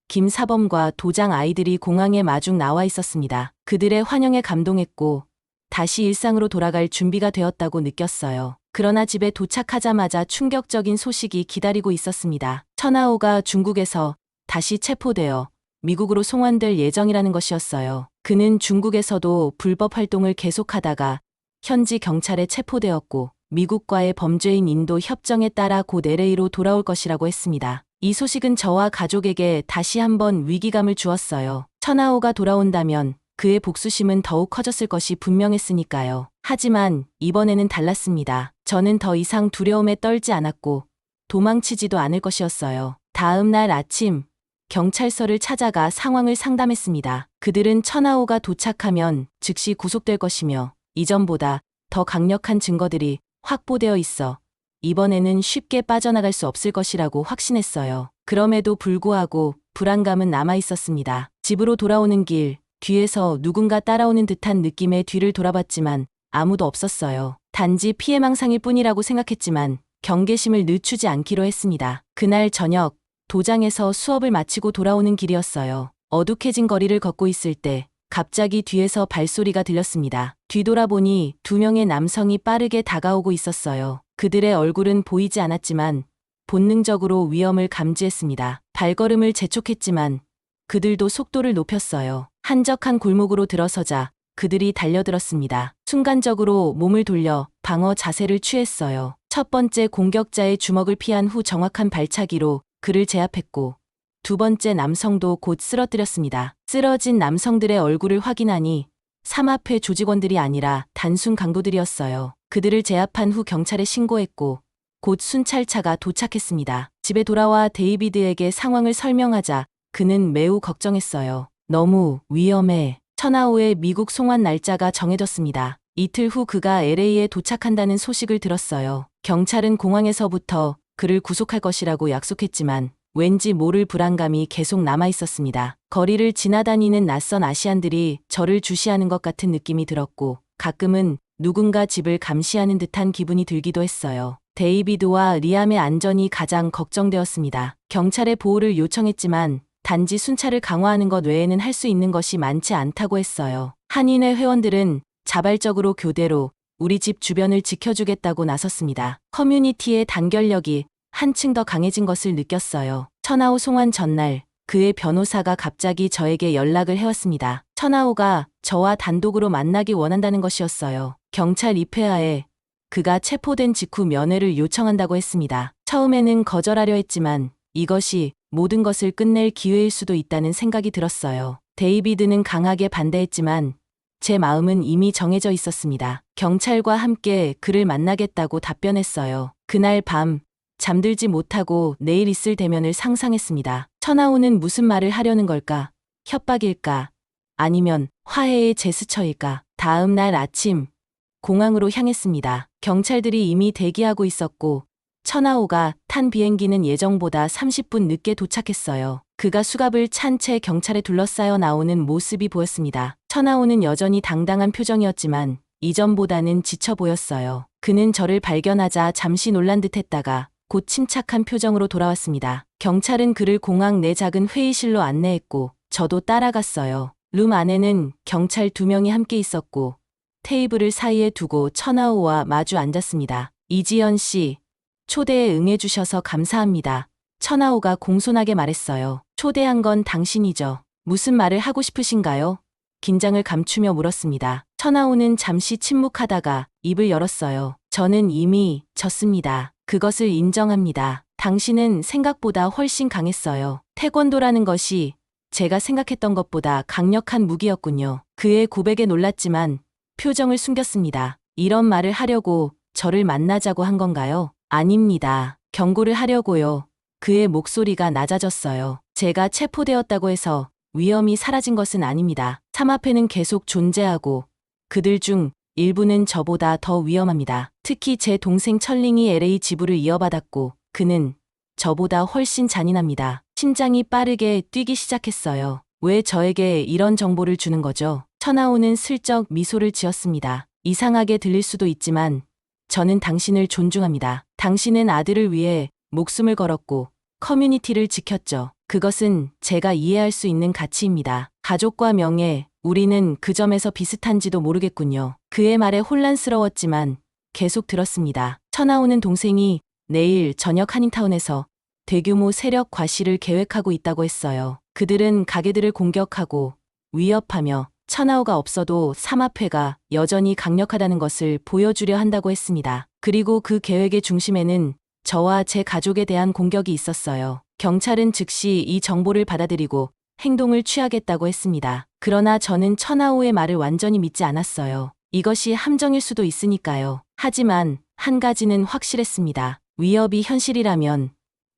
김사범과 도장 아이들이 공항에 마중 나와 있었습니다. 그들의 환영에 감동했고 다시 일상으로 돌아갈 준비가 되었다고 느꼈어요. 그러나 집에 도착하자마자 충격적인 소식이 기다리고 있었습니다. 천하오가 중국에서 다시 체포되어 미국으로 송환될 예정이라는 것이었어요. 그는 중국에서도 불법 활동을 계속하다가 현지 경찰에 체포되었고 미국과의 범죄인 인도 협정에 따라 곧 LA로 돌아올 것이라고 했습니다. 이 소식은 저와 가족에게 다시 한번 위기감을 주었어요. 천하오가 돌아온다면 그의 복수심은 더욱 커졌을 것이 분명했으니까요. 하지만 이번에는 달랐습니다. 저는 더 이상 두려움에 떨지 않았고 도망치지도 않을 것이었어요. 다음 날 아침 경찰서를 찾아가 상황을 상담했습니다. 그들은 천하오가 도착하면 즉시 구속될 것이며 이전보다 더 강력한 증거들이 확보되어 있어 이번에는 쉽게 빠져나갈 수 없을 것이라고 확신했어요. 그럼에도 불구하고 불안감은 남아 있었습니다. 집으로 돌아오는 길, 뒤에서 누군가 따라오는 듯한 느낌에 뒤를 돌아봤지만 아무도 없었어요. 단지 피해망상일 뿐이라고 생각했지만 경계심을 늦추지 않기로 했습니다. 그날 저녁, 도장에서 수업을 마치고 돌아오는 길이었어요. 어둑해진 거리를 걷고 있을 때 갑자기 뒤에서 발소리가 들렸습니다. 뒤돌아보니 두 명의 남성이 빠르게 다가오고 있었어요. 그들의 얼굴은 보이지 않았지만 본능적으로 위험을 감지했습니다. 발걸음을 재촉했지만 그들도 속도를 높였어요. 한적한 골목으로 들어서자 그들이 달려들었습니다. 순간적으로 몸을 돌려 방어 자세를 취했어요. 첫 번째 공격자의 주먹을 피한 후 정확한 발차기로 그를 제압했고 두 번째 남성도 곧 쓰러뜨렸습니다. 쓰러진 남성들의 얼굴을 확인하니 삼합회 조직원들이 아니라 단순 강도들이었어요. 그들을 제압한 후 경찰에 신고했고 곧 순찰차가 도착했습니다. 집에 돌아와 데이비드에게 상황을 설명하자 그는 매우 걱정했어요. 너무 위험해. 천하오의 미국 송환 날짜가 정해졌습니다. 이틀 후 그가 LA에 도착한다는 소식을 들었어요. 경찰은 공항에서부터 그를 구속할 것이라고 약속했지만 왠지 모를 불안감이 계속 남아 있었습니다. 거리를 지나다니는 낯선 아시안들이 저를 주시하는 것 같은 느낌이 들었고 가끔은 누군가 집을 감시하는 듯한 기분이 들기도 했어요. 데이비드와 리암의 안전이 가장 걱정되었습니다. 경찰의 보호를 요청했지만 단지 순찰을 강화하는 것 외에는 할 수 있는 것이 많지 않다고 했어요. 한인회 회원들은 자발적으로 교대로 우리 집 주변을 지켜주겠다고 나섰습니다. 커뮤니티의 단결력이 한층 더 강해진 것을 느꼈어요. 천하오 송환 전날 그의 변호사가 갑자기 저에게 연락을 해왔습니다. 천하오가 저와 단독으로 만나기 원한다는 것이었어요. 경찰 입회하에 그가 체포된 직후 면회를 요청한다고 했습니다. 처음에는 거절하려 했지만 이것이 모든 것을 끝낼 기회일 수도 있다는 생각이 들었어요. 데이비드는 강하게 반대했지만 제 마음은 이미 정해져 있었습니다. 경찰과 함께 그를 만나겠다고 답변했어요. 그날 밤 잠들지 못하고 내일 있을 대면을 상상했습니다. 천하오는 무슨 말을 하려는 걸까? 협박일까? 아니면 화해의 제스처일까? 다음 날 아침 공항으로 향했습니다. 경찰들이 이미 대기하고 있었고 천하오가 탄 비행기는 예정보다 30분 늦게 도착했어요. 그가 수갑을 찬 채 경찰에 둘러싸여 나오는 모습이 보였습니다. 천하오는 여전히 당당한 표정이었지만 이전보다는 지쳐 보였어요. 그는 저를 발견하자 잠시 놀란 듯 했다가 곧 침착한 표정으로 돌아왔습니다. 경찰은 그를 공항 내 작은 회의실로 안내했고 저도 따라갔어요. 룸 안에는 경찰 2명이 함께 있었고 테이블을 사이에 두고 천하오와 마주 앉았습니다. 이지연 씨, 초대에 응해주셔서 감사합니다. 천하오가 공손하게 말했어요. 초대한 건 당신이죠. 무슨 말을 하고 싶으신가요? 긴장을 감추며 물었습니다. 천하오는 잠시 침묵하다가 입을 열었어요. 저는 이미 졌습니다. 그것을 인정합니다. 당신은 생각보다 훨씬 강했어요. 태권도라는 것이 제가 생각했던 것보다 강력한 무기였군요. 그의 고백에 놀랐지만 표정을 숨겼습니다. 이런 말을 하려고 저를 만나자고 한 건가요? 아닙니다. 경고를 하려고요. 그의 목소리가 낮아졌어요. 제가 체포되었다고 해서 위험이 사라진 것은 아닙니다. 삼합회는 계속 존재하고 그들 중 일부는 저보다 더 위험합니다. 특히 제 동생 철링이 LA 지부를 이어받았고 그는 저보다 훨씬 잔인합니다. 심장이 빠르게 뛰기 시작했어요. 왜 저에게 이런 정보를 주는 거죠? 천하오는 슬쩍 미소를 지었습니다. 이상하게 들릴 수도 있지만 저는 당신을 존중합니다. 당신은 아들을 위해 목숨을 걸었고 커뮤니티를 지켰죠. 그것은 제가 이해할 수 있는 가치입니다. 가족과 명예, 우리는 그 점에서 비슷한지도 모르겠군요. 그의 말에 혼란스러웠지만 계속 들었습니다. 천하오는 동생이 내일 저녁 한인타운에서 대규모 세력 과시를 계획하고 있다고 했어요. 그들은 가게들을 공격하고 위협하며 천하오가 없어도 삼합회가 여전히 강력하다는 것을 보여주려 한다고 했습니다. 그리고 그 계획의 중심에는 저와 제 가족에 대한 공격이 있었어요. 경찰은 즉시 이 정보를 받아들이고 행동을 취하겠다고 했습니다. 그러나 저는 천하오의 말을 완전히 믿지 않았어요. 이것이 함정일 수도 있으니까요. 하지만 한 가지는 확실했습니다. 위협이 현실이라면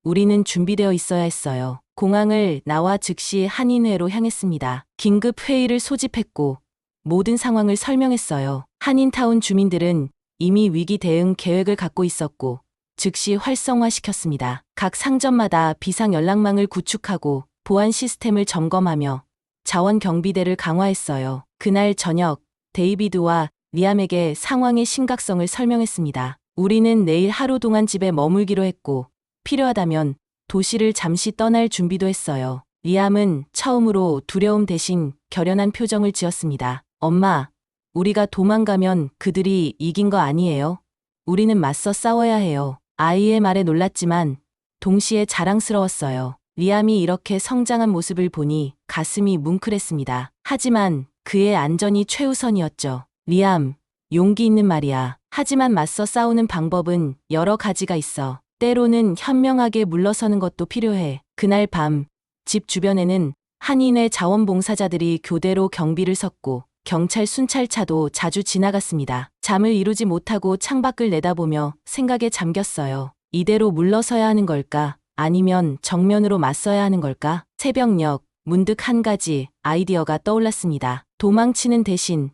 우리는 준비되어 있어야 했어요. 공항을 나와 즉시 한인회로 향했습니다. 긴급 회의를 소집했고 모든 상황을 설명했어요. 한인타운 주민들은 이미 위기 대응 계획을 갖고 있었고 즉시 활성화시켰습니다. 각 상점마다 비상 연락망을 구축하고 보안 시스템을 점검하며 자원 경비대를 강화했어요. 그날 저녁 데이비드와 리암에게 상황의 심각성을 설명했습니다. 우리는 내일 하루 동안 집에 머물기로 했고 필요하다면 도시를 잠시 떠날 준비도 했어요. 리암은 처음으로 두려움 대신 결연한 표정을 지었습니다. 엄마, 우리가 도망가면 그들이 이긴 거 아니에요? 우리는 맞서 싸워야 해요. 아이의 말에 놀랐지만 동시에 자랑스러웠어요. 리암이 이렇게 성장한 모습을 보니 가슴이 뭉클했습니다. 하지만 그의 안전이 최우선이었죠. 리암, 용기 있는 말이야. 하지만 맞서 싸우는 방법은 여러 가지가 있어. 때로는 현명하게 물러서는 것도 필요해. 그날 밤, 집 주변에는 한인회 자원봉사자들이 교대로 경비를 섰고 경찰 순찰차도 자주 지나갔습니다. 잠을 이루지 못하고 창밖을 내다보며 생각에 잠겼어요. 이대로 물러서야 하는 걸까? 아니면 정면으로 맞서야 하는 걸까? 새벽녘, 문득 한 가지 아이디어가 떠올랐습니다. 도망치는 대신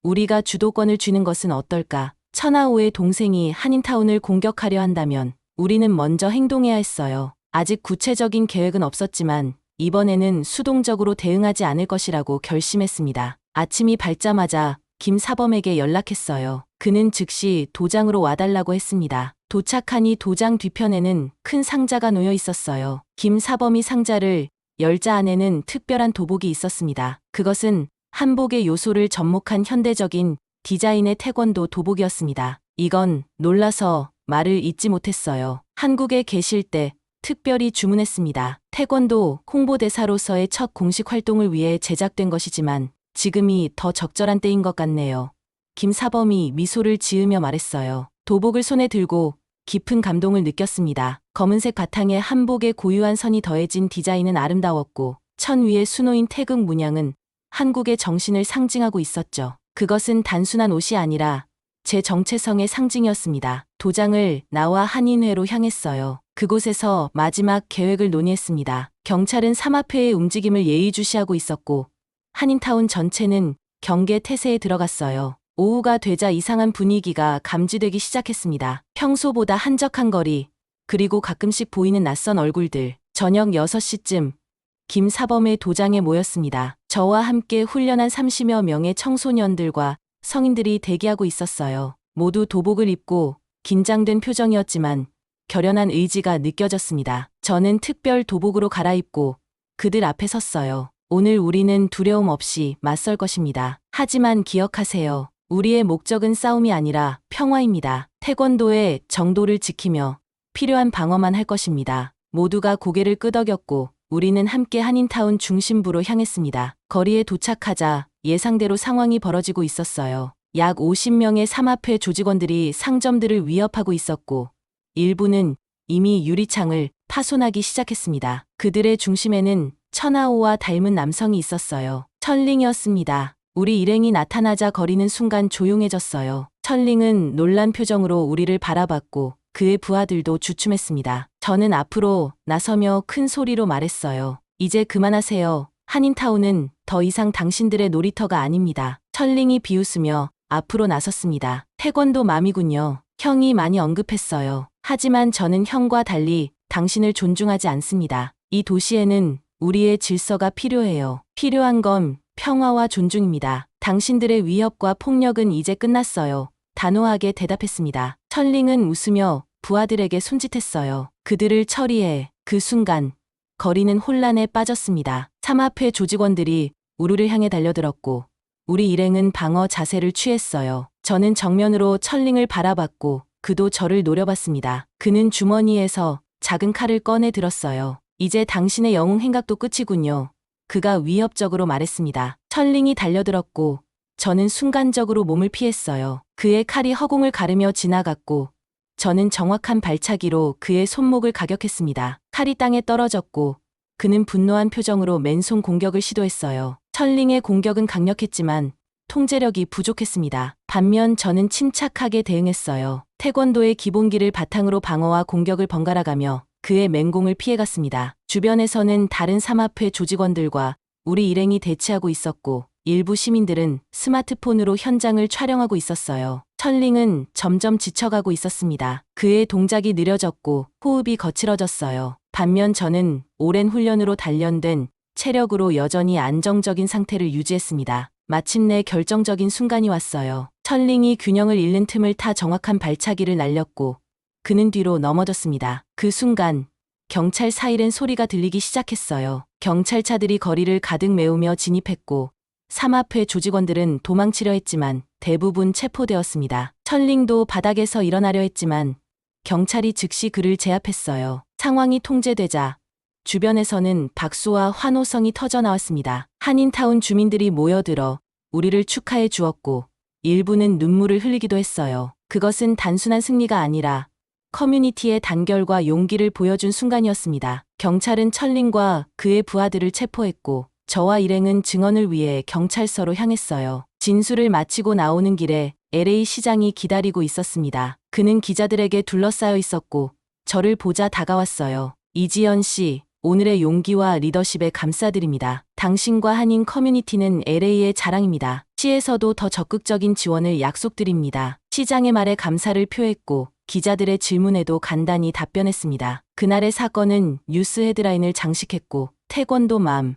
우리가 주도권을 쥐는 것은 어떨까? 천하오의 동생이 한인타운을 공격하려 한다면 우리는 먼저 행동해야 했어요. 아직 구체적인 계획은 없었지만 이번에는 수동적으로 대응하지 않을 것이라고 결심했습니다. 아침이 밝자마자 김사범에게 연락했어요. 그는 즉시 도장으로 와달라고 했습니다. 도착하니 도장 뒤편에는 큰 상자가 놓여 있었어요. 김사범이 상자를 열자 안에는 특별한 도복이 있었습니다. 그것은 한복의 요소를 접목한 현대적인 디자인의 태권도 도복이었습니다. 이건 놀라서 말을 잇지 못했어요. 한국에 계실 때 특별히 주문했습니다. 태권도 홍보대사로서의 첫 공식 활동을 위해 제작된 것이지만 지금이 더 적절한 때인 것 같네요. 김사범이 미소를 지으며 말했어요. 도복을 손에 들고 깊은 감동을 느꼈습니다. 검은색 바탕에 한복의 고유한 선이 더해진 디자인은 아름다웠고 천 위에 수놓인 태극 문양은 한국의 정신을 상징하고 있었죠. 그것은 단순한 옷이 아니라 제 정체성의 상징이었습니다. 도장을 나와 한인회로 향했어요. 그곳에서 마지막 계획을 논의했습니다. 경찰은 삼합회의 움직임을 예의주시하고 있었고 한인타운 전체는 경계 태세에 들어갔어요. 오후가 되자 이상한 분위기가 감지되기 시작했습니다. 평소보다 한적한 거리, 그리고 가끔씩 보이는 낯선 얼굴들. 저녁 6시쯤 김사범의 도장에 모였습니다. 저와 함께 훈련한 30여 명의 청소년들과 성인들이 대기하고 있었어요. 모두 도복을 입고 긴장된 표정이었지만 결연한 의지가 느껴졌습니다. 저는 특별 도복으로 갈아입고 그들 앞에 섰어요. 오늘 우리는 두려움 없이 맞설 것입니다. 하지만 기억하세요. 우리의 목적은 싸움이 아니라 평화입니다. 태권도의 정도를 지키며 필요한 방어만 할 것입니다. 모두가 고개를 끄덕였고 우리는 함께 한인타운 중심부로 향했습니다. 거리에 도착하자 예상대로 상황이 벌어지고 있었어요. 약 50명의 삼합회 조직원들이 상점들을 위협하고 있었고 일부는 이미 유리창을 파손하기 시작했습니다. 그들의 중심에는 천하오와 닮은 남성이 있었어요. 천링이었습니다. 우리 일행이 나타나자 거리는 순간 조용해졌어요. 천링은 놀란 표정으로 우리를 바라봤고 그의 부하들도 주춤했습니다. 저는 앞으로 나서며 큰 소리로 말했어요. 이제 그만하세요. 한인타운은 더 이상 당신들의 놀이터가 아닙니다. 천링이 비웃으며 앞으로 나섰습니다. 태권도 맘이군요. 형이 많이 언급했어요. 하지만 저는 형과 달리 당신을 존중하지 않습니다. 이 도시에는 우리의 질서가 필요해요. 필요한 건 평화와 존중입니다. 당신들의 위협과 폭력은 이제 끝났어요. 단호하게 대답했습니다. 천링은 웃으며 부하들에게 손짓했어요. 그들을 처리해. 그 순간 거리는 혼란에 빠졌습니다. 삼합회 조직원들이 우르를 향해 달려들었고 우리 일행은 방어 자세를 취했어요. 저는 정면으로 천링을 바라봤고 그도 저를 노려봤습니다. 그는 주머니에서 작은 칼을 꺼내 들었어요. 이제 당신의 영웅 행각도 끝이군요. 그가 위협적으로 말했습니다. 천링이 달려들었고 저는 순간적으로 몸을 피했어요. 그의 칼이 허공을 가르며 지나갔고 저는 정확한 발차기로 그의 손목을 가격했습니다. 칼이 땅에 떨어졌고 그는 분노한 표정으로 맨손 공격을 시도했어요. 천링의 공격은 강력했지만 통제력이 부족했습니다. 반면 저는 침착하게 대응했어요. 태권도의 기본기를 바탕으로 방어와 공격을 번갈아가며 그의 맹공을 피해갔습니다. 주변에서는 다른 삼합회 조직원들과 우리 일행이 대치하고 있었고 일부 시민들은 스마트폰으로 현장을 촬영하고 있었어요. 천링은 점점 지쳐가고 있었습니다. 그의 동작이 느려졌고 호흡이 거칠어졌어요. 반면 저는 오랜 훈련으로 단련된 체력으로 여전히 안정적인 상태를 유지했습니다. 마침내 결정적인 순간이 왔어요. 천링이 균형을 잃는 틈을 타 정확한 발차기를 날렸고 그는 뒤로 넘어졌습니다. 그 순간 경찰 사이렌 소리가 들리기 시작했어요. 경찰차들이 거리를 가득 메우며 진입했고 삼합회 조직원들은 도망치려 했지만 대부분 체포되었습니다. 천링도 바닥에서 일어나려 했지만 경찰이 즉시 그를 제압했어요. 상황이 통제되자 주변에서는 박수와 환호성이 터져나왔습니다. 한인타운 주민들이 모여들어 우리를 축하해 주었고 일부는 눈물을 흘리기도 했어요. 그것은 단순한 승리가 아니라 커뮤니티의 단결과 용기를 보여준 순간이었습니다. 경찰은 천링과 그의 부하들을 체포했고 저와 일행은 증언을 위해 경찰서로 향했어요. 진술을 마치고 나오는 길에 LA 시장이 기다리고 있었습니다. 그는 기자들에게 둘러싸여 있었고 저를 보자 다가왔어요. 이지연 씨, 오늘의 용기와 리더십에 감사드립니다. 당신과 한인 커뮤니티는 LA의 자랑입니다. 시에서도 더 적극적인 지원을 약속드립니다. 시장의 말에 감사를 표했고 기자들의 질문에도 간단히 답변했습니다. 그날의 사건은 뉴스 헤드라인을 장식했고 태권도 맘,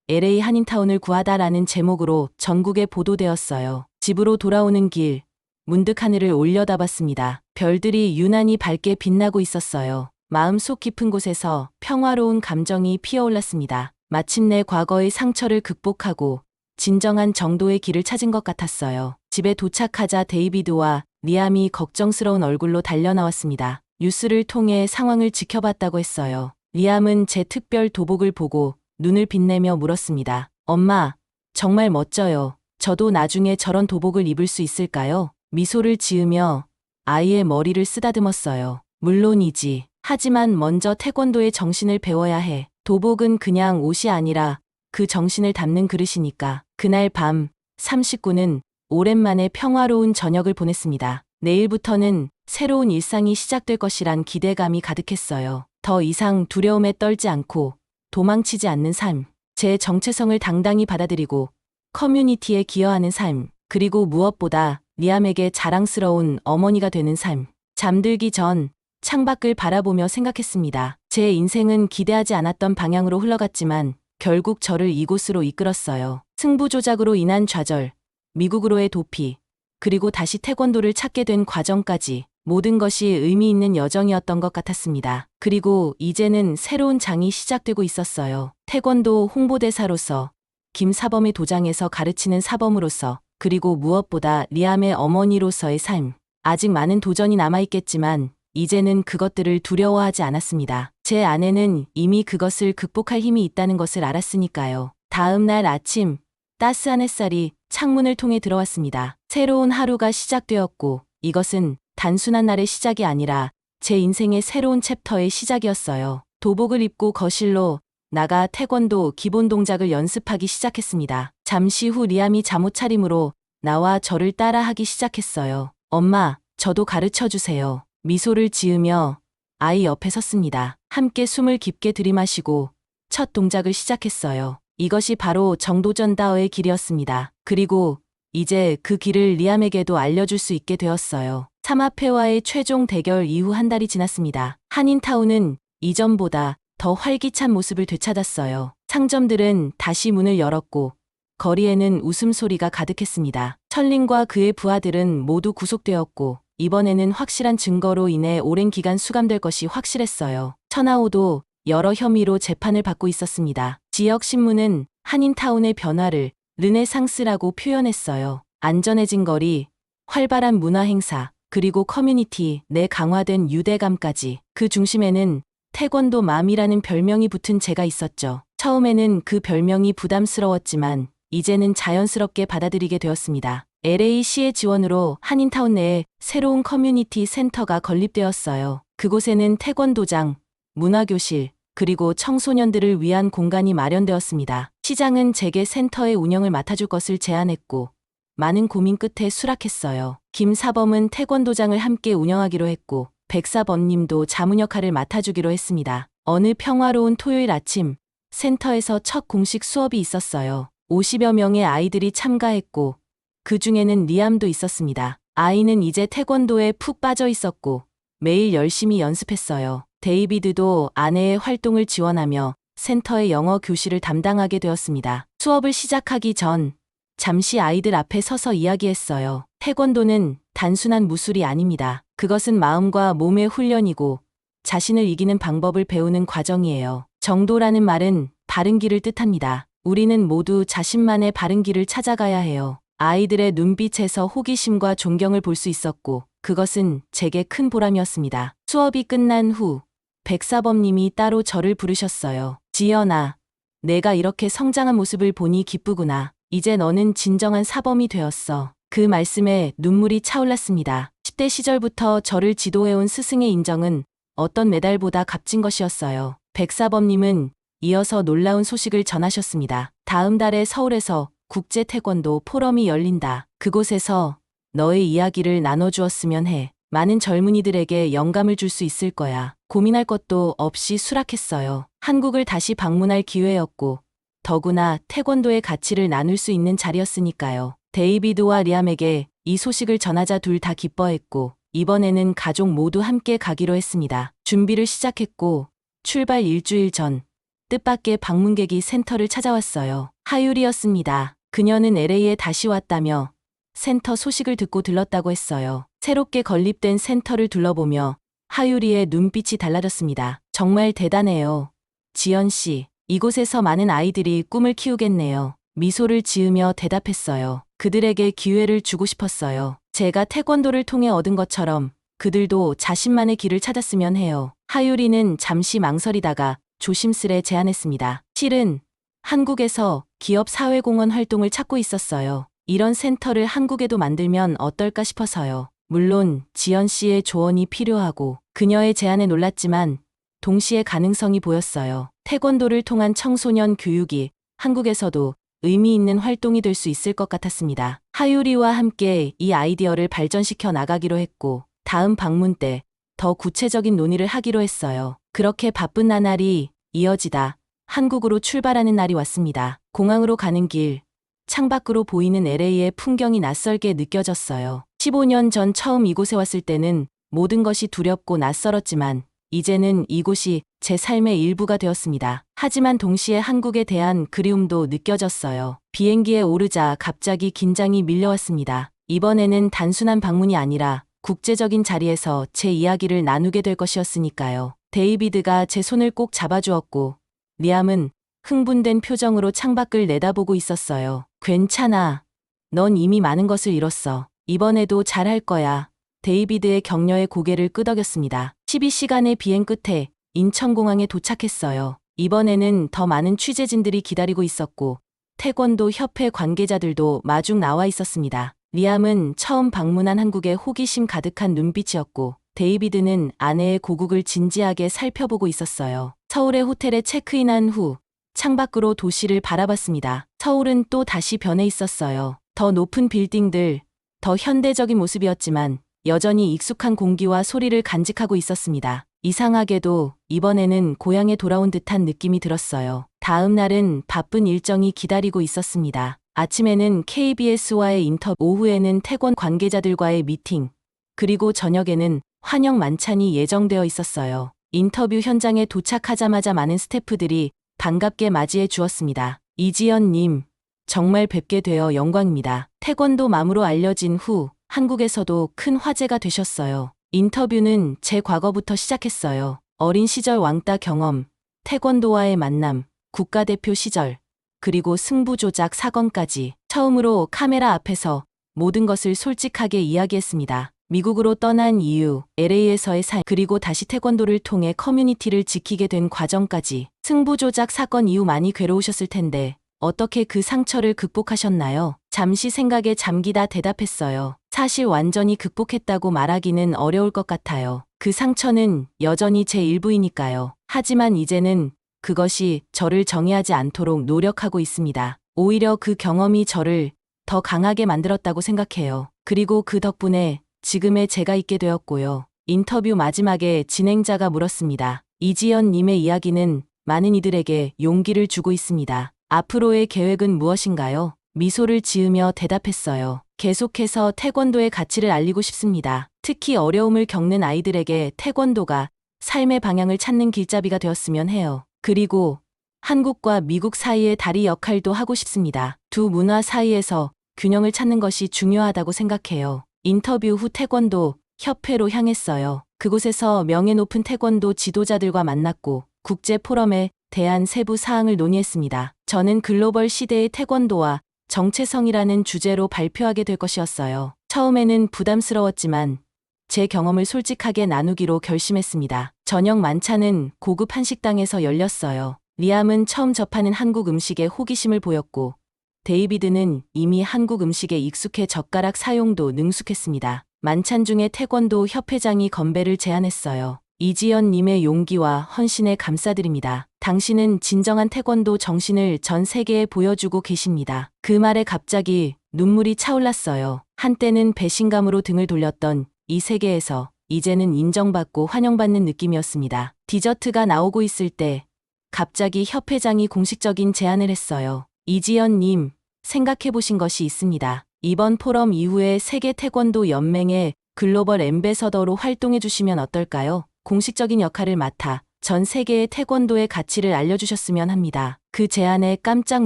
LA 한인타운을 구하다라는 제목으로 전국에 보도되었어요. 집으로 돌아오는 길, 문득 하늘을 올려다봤습니다. 별들이 유난히 밝게 빛나고 있었어요. 마음속 깊은 곳에서 평화로운 감정이 피어올랐습니다. 마침내 과거의 상처를 극복하고 진정한 정도의 길을 찾은 것 같았어요. 집에 도착하자 데이비드와 리암이 걱정스러운 얼굴로 달려나왔습니다. 뉴스를 통해 상황을 지켜봤다고 했어요. 리암은 제 특별 도복을 보고 눈을 빛내며 물었습니다. 엄마, 정말 멋져요. 저도 나중에 저런 도복을 입을 수 있을까요? 미소를 지으며 아이의 머리를 쓰다듬었어요. 물론이지. 하지만 먼저 태권도의 정신을 배워야 해. 도복은 그냥 옷이 아니라 그 정신을 담는 그릇이니까. 그날 밤 39는 오랜만에 평화로운 저녁을 보냈습니다. 내일부터는 새로운 일상이 시작될 것이란 기대감이 가득했어요. 더 이상 두려움에 떨지 않고 도망치지 않는 삶, 제 정체성을 당당히 받아들이고 커뮤니티에 기여하는 삶, 그리고 무엇보다 리암에게 자랑스러운 어머니가 되는 삶. 잠들기 전 창밖을 바라보며 생각했습니다. 제 인생은 기대하지 않았던 방향으로 흘러갔지만 결국 저를 이곳으로 이끌었어요. 승부조작으로 인한 좌절, 미국으로의 도피, 그리고 다시 태권도를 찾게 된 과정까지 모든 것이 의미 있는 여정이었던 것 같았습니다. 그리고 이제는 새로운 장이 시작되고 있었어요. 태권도 홍보대사로서, 김사범의 도장에서 가르치는 사범으로서, 그리고 무엇보다 리암의 어머니로서의 삶. 아직 많은 도전이 남아있겠지만 이제는 그것들을 두려워하지 않았습니다. 제 아내는 이미 그것을 극복할 힘이 있다는 것을 알았으니까요. 다음 날 아침, 따스한 햇살이 창문을 통해 들어왔습니다. 새로운 하루가 시작되었고 이것은 단순한 날의 시작이 아니라 제 인생의 새로운 챕터의 시작이었어요. 도복을 입고 거실로 나가 태권도 기본 동작을 연습하기 시작했습니다. 잠시 후 리암이 잠옷 차림으로 나와 저를 따라하기 시작했어요. 엄마, 저도 가르쳐 주세요. 미소를 지으며 아이 옆에 섰습니다. 함께 숨을 깊게 들이마시고 첫 동작을 시작했어요. 이것이 바로 정도전다어의 길이었습니다. 그리고 이제 그 길을 리암에게도 알려줄 수 있게 되었어요. 삼합회와의 최종 대결 이후 한 달이 지났습니다. 한인타운은 이전보다 더 활기찬 모습을 되찾았어요. 상점들은 다시 문을 열었고 거리에는 웃음소리가 가득했습니다. 천링과 그의 부하들은 모두 구속되었고 이번에는 확실한 증거로 인해 오랜 기간 수감될 것이 확실했어요. 천하오도 여러 혐의로 재판을 받고 있었습니다. 지역 신문은 한인타운의 변화를 르네상스라고 표현했어요. 안전해진 거리, 활발한 문화 행사, 그리고 커뮤니티 내 강화된 유대감까지. 그 중심에는 태권도 맘이라는 별명이 붙은 제가 있었죠. 처음에는 그 별명이 부담스러웠지만 이제는 자연스럽게 받아들이게 되었습니다. LA시의 지원으로 한인타운 내에 새로운 커뮤니티 센터가 건립되었어요. 그곳에는 태권도장, 문화교실, 그리고 청소년들을 위한 공간이 마련되었습니다. 시장은 제게 센터의 운영을 맡아줄 것을 제안했고 많은 고민 끝에 수락했어요. 김사범은 태권도장을 함께 운영하기로 했고 백사범님도 자문 역할을 맡아주기로 했습니다. 어느 평화로운 토요일 아침 센터에서 첫 공식 수업이 있었어요. 50여 명의 아이들이 참가했고 그 중에는 리암도 있었습니다. 아이는 이제 태권도에 푹 빠져 있었고 매일 열심히 연습했어요. 데이비드도 아내의 활동을 지원하며 센터의 영어 교실을 담당하게 되었습니다. 수업을 시작하기 전 잠시 아이들 앞에 서서 이야기했어요. 태권도는 단순한 무술이 아닙니다. 그것은 마음과 몸의 훈련이고 자신을 이기는 방법을 배우는 과정이에요. 정도라는 말은 바른 길을 뜻합니다. 우리는 모두 자신만의 바른 길을 찾아가야 해요. 아이들의 눈빛에서 호기심과 존경을 볼 수 있었고 그것은 제게 큰 보람이었습니다. 수업이 끝난 후 백사범님이 따로 저를 부르셨어요. 지연아, 내가 이렇게 성장한 모습을 보니 기쁘구나. 이제 너는 진정한 사범이 되었어. 그 말씀에 눈물이 차올랐습니다. 10대 시절부터 저를 지도해온 스승의 인정은 어떤 메달보다 값진 것이었어요. 백사범님은 이어서 놀라운 소식을 전하셨습니다. 다음 달에 서울에서 국제 태권도 포럼이 열린다. 그곳에서 너의 이야기를 나눠주었으면 해. 많은 젊은이들에게 영감을 줄 수 있을 거야. 고민할 것도 없이 수락했어요. 한국을 다시 방문할 기회였고 더구나 태권도의 가치를 나눌 수 있는 자리였으니까요. 데이비드와 리암에게 이 소식을 전하자 둘 다 기뻐했고 이번에는 가족 모두 함께 가기로 했습니다. 준비를 시작했고 출발 일주일 전 뜻밖의 방문객이 센터를 찾아왔어요. 하율이었습니다. 그녀는 LA에 다시 왔다며 센터 소식을 듣고 들렀다고 했어요. 새롭게 건립된 센터를 둘러보며 하율이의 눈빛이 달라졌습니다. 정말 대단해요. 지연 씨, 이곳에서 많은 아이들이 꿈을 키우겠네요. 미소를 지으며 대답했어요. 그들에게 기회를 주고 싶었어요. 제가 태권도를 통해 얻은 것처럼 그들도 자신만의 길을 찾았으면 해요. 하율이는 잠시 망설이다가 조심스레 제안했습니다. 실은 한국에서 기업 사회공헌 활동을 찾고 있었어요. 이런 센터를 한국에도 만들면 어떨까 싶어서요. 물론 지연 씨의 조언이 필요하고 그녀의 제안에 놀랐지만 동시에 가능성이 보였어요. 태권도를 통한 청소년 교육이 한국에서도 의미 있는 활동이 될 수 있을 것 같았습니다. 하유리와 함께 이 아이디어를 발전시켜 나가기로 했고 다음 방문 때 더 구체적인 논의를 하기로 했어요. 그렇게 바쁜 나날이 이어지다 한국으로 출발하는 날이 왔습니다. 공항으로 가는 길, 창밖으로 보이는 LA의 풍경이 낯설게 느껴졌어요. 15년 전 처음 이곳에 왔을 때는 모든 것이 두렵고 낯설었지만 이제는 이곳이 제 삶의 일부가 되었습니다. 하지만 동시에 한국에 대한 그리움도 느껴졌어요. 비행기에 오르자 갑자기 긴장이 밀려왔습니다. 이번에는 단순한 방문이 아니라 국제적인 자리에서 제 이야기를 나누게 될 것이었으니까요. 데이비드가 제 손을 꼭 잡아주었고 리암은 흥분된 표정으로 창밖을 내다보고 있었어요. 괜찮아. 넌 이미 많은 것을 이뤘어. 이번에도 잘할 거야. 데이비드의 격려에 고개를 끄덕였습니다. 12시간의 비행 끝에 인천공항에 도착했어요. 이번에는 더 많은 취재진들이 기다리고 있었고 태권도 협회 관계자들도 마중 나와 있었습니다. 리암은 처음 방문한 한국에 호기심 가득한 눈빛이었고 데이비드는 아내의 고국을 진지하게 살펴보고 있었어요. 서울의 호텔에 체크인한 후 창밖으로 도시를 바라봤습니다. 서울은 또 다시 변해 있었어요. 더 높은 빌딩들, 더 현대적인 모습이었지만 여전히 익숙한 공기와 소리를 간직하고 있었습니다. 이상하게도 이번에는 고향에 돌아온 듯한 느낌이 들었어요. 다음 날은 바쁜 일정이 기다리고 있었습니다. 아침에는 KBS와의 인터뷰, 오후에는 태권 관계자들과의 미팅, 그리고 저녁에는 환영 만찬이 예정되어 있었어요. 인터뷰 현장에 도착하자마자 많은 스태프들이 반갑게 맞이해 주었습니다. 이지연님, 정말 뵙게 되어 영광입니다. 태권도 맘으로 알려진 후 한국에서도 큰 화제가 되셨어요. 인터뷰는 제 과거부터 시작했어요. 어린 시절 왕따 경험, 태권도와의 만남, 국가대표 시절, 그리고 승부 조작 사건까지 처음으로 카메라 앞에서 모든 것을 솔직하게 이야기했습니다. 미국으로 떠난 이유, LA에서의 삶, 그리고 다시 태권도를 통해 커뮤니티를 지키게 된 과정까지 승부 조작 사건 이후 많이 괴로우셨을 텐데 어떻게 그 상처를 극복하셨나요? 잠시 생각에 잠기다 대답했어요. 사실 완전히 극복했다고 말하기는 어려울 것 같아요. 그 상처는 여전히 제 일부이니까요. 하지만 이제는 그것이 저를 정의하지 않도록 노력하고 있습니다. 오히려 그 경험이 저를 더 강하게 만들었다고 생각해요. 그리고 그 덕분에 지금의 제가 있게 되었고요. 인터뷰 마지막에 진행자가 물었습니다. 이지연 님의 이야기는 많은 이들에게 용기를 주고 있습니다. 앞으로의 계획은 무엇인가요? 미소를 지으며 대답했어요. 계속해서 태권도의 가치를 알리고 싶습니다. 특히 어려움을 겪는 아이들에게 태권도가 삶의 방향을 찾는 길잡이가 되었으면 해요. 그리고 한국과 미국 사이의 다리 역할도 하고 싶습니다. 두 문화 사이에서 균형을 찾는 것이 중요하다고 생각해요. 인터뷰 후 태권도 협회로 향했어요. 그곳에서 명예 높은 태권도 지도자들과 만났고 국제 포럼에 대한 세부 사항을 논의했습니다. 저는 글로벌 시대의 태권도와 정체성이라는 주제로 발표하게 될 것이었어요. 처음에는 부담스러웠지만 제 경험을 솔직하게 나누기로 결심했습니다. 저녁 만찬은 고급 한식당에서 열렸어요. 리암은 처음 접하는 한국 음식에 호기심을 보였고 데이비드는 이미 한국 음식에 익숙해 젓가락 사용도 능숙했습니다. 만찬 중에 태권도 협회장이 건배를 제안했어요. 이지연 님의 용기와 헌신에 감사드립니다. 당신은 진정한 태권도 정신을 전 세계에 보여주고 계십니다. 그 말에 갑자기 눈물이 차올랐어요. 한때는 배신감으로 등을 돌렸던 이 세계에서 이제는 인정받고 환영받는 느낌이었습니다. 디저트가 나오고 있을 때 갑자기 협회장이 공식적인 제안을 했어요. 이지연 님, 생각해 보신 것이 있습니다. 이번 포럼 이후에 세계 태권도 연맹의 글로벌 앰베서더로 활동해 주시면 어떨까요? 공식적인 역할을 맡아 전 세계의 태권도의 가치를 알려주셨으면 합니다. 그 제안에 깜짝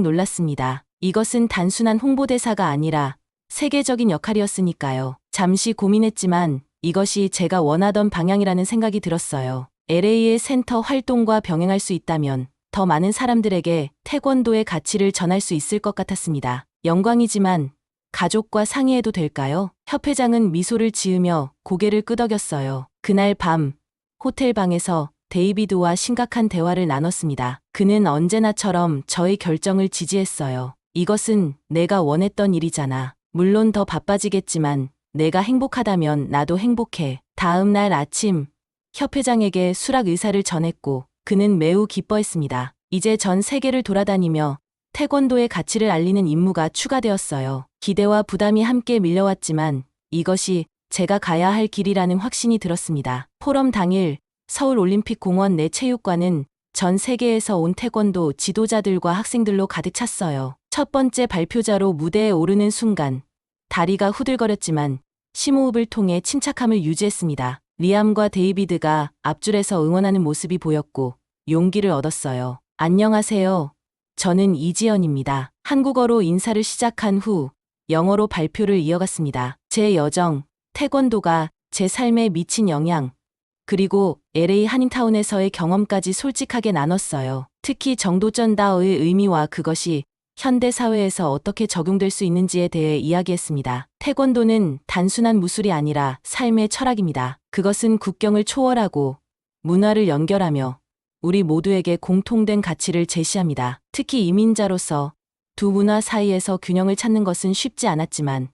놀랐습니다. 이것은 단순한 홍보대사가 아니라 세계적인 역할이었으니까요. 잠시 고민했지만 이것이 제가 원하던 방향이라는 생각이 들었어요. LA의 센터 활동과 병행할 수 있다면 더 많은 사람들에게 태권도의 가치를 전할 수 있을 것 같았습니다. 영광이지만 가족과 상의해도 될까요? 협회장은 미소를 지으며 고개를 끄덕였어요. 그날 밤 호텔 방에서 데이비드와 심각한 대화를 나눴습니다. 그는 언제나처럼 저의 결정을 지지했어요. 이것은 내가 원했던 일이잖아. 물론 더 바빠지겠지만 내가 행복하다면 나도 행복해. 다음 날 아침 협회장에게 수락 의사를 전했고 그는 매우 기뻐했습니다. 이제 전 세계를 돌아다니며 태권도의 가치를 알리는 임무가 추가되었어요. 기대와 부담이 함께 밀려왔지만 이것이 제가 가야 할 길이라는 확신이 들었습니다. 포럼 당일 서울올림픽공원 내 체육관은 전 세계에서 온 태권도 지도자들과 학생들로 가득 찼어요. 첫 번째 발표자로 무대에 오르는 순간 다리가 후들거렸지만 심호흡을 통해 침착함을 유지했습니다. 리암과 데이비드가 앞줄에서 응원하는 모습이 보였고 용기를 얻었어요. 안녕하세요. 저는 이지연입니다. 한국어로 인사를 시작한 후 영어로 발표를 이어갔습니다. 제 여정, 태권도가 제 삶에 미친 영향, 그리고 LA 한인타운에서의 경험까지 솔직하게 나눴어요. 특히 정도전다의 의미와 그것이 현대사회에서 어떻게 적용될 수 있는지에 대해 이야기했습니다. 태권도는 단순한 무술이 아니라 삶의 철학입니다. 그것은 국경을 초월하고 문화를 연결하며 우리 모두에게 공통된 가치를 제시합니다. 특히 이민자로서 두 문화 사이에서 균형을 찾는 것은 쉽지 않았지만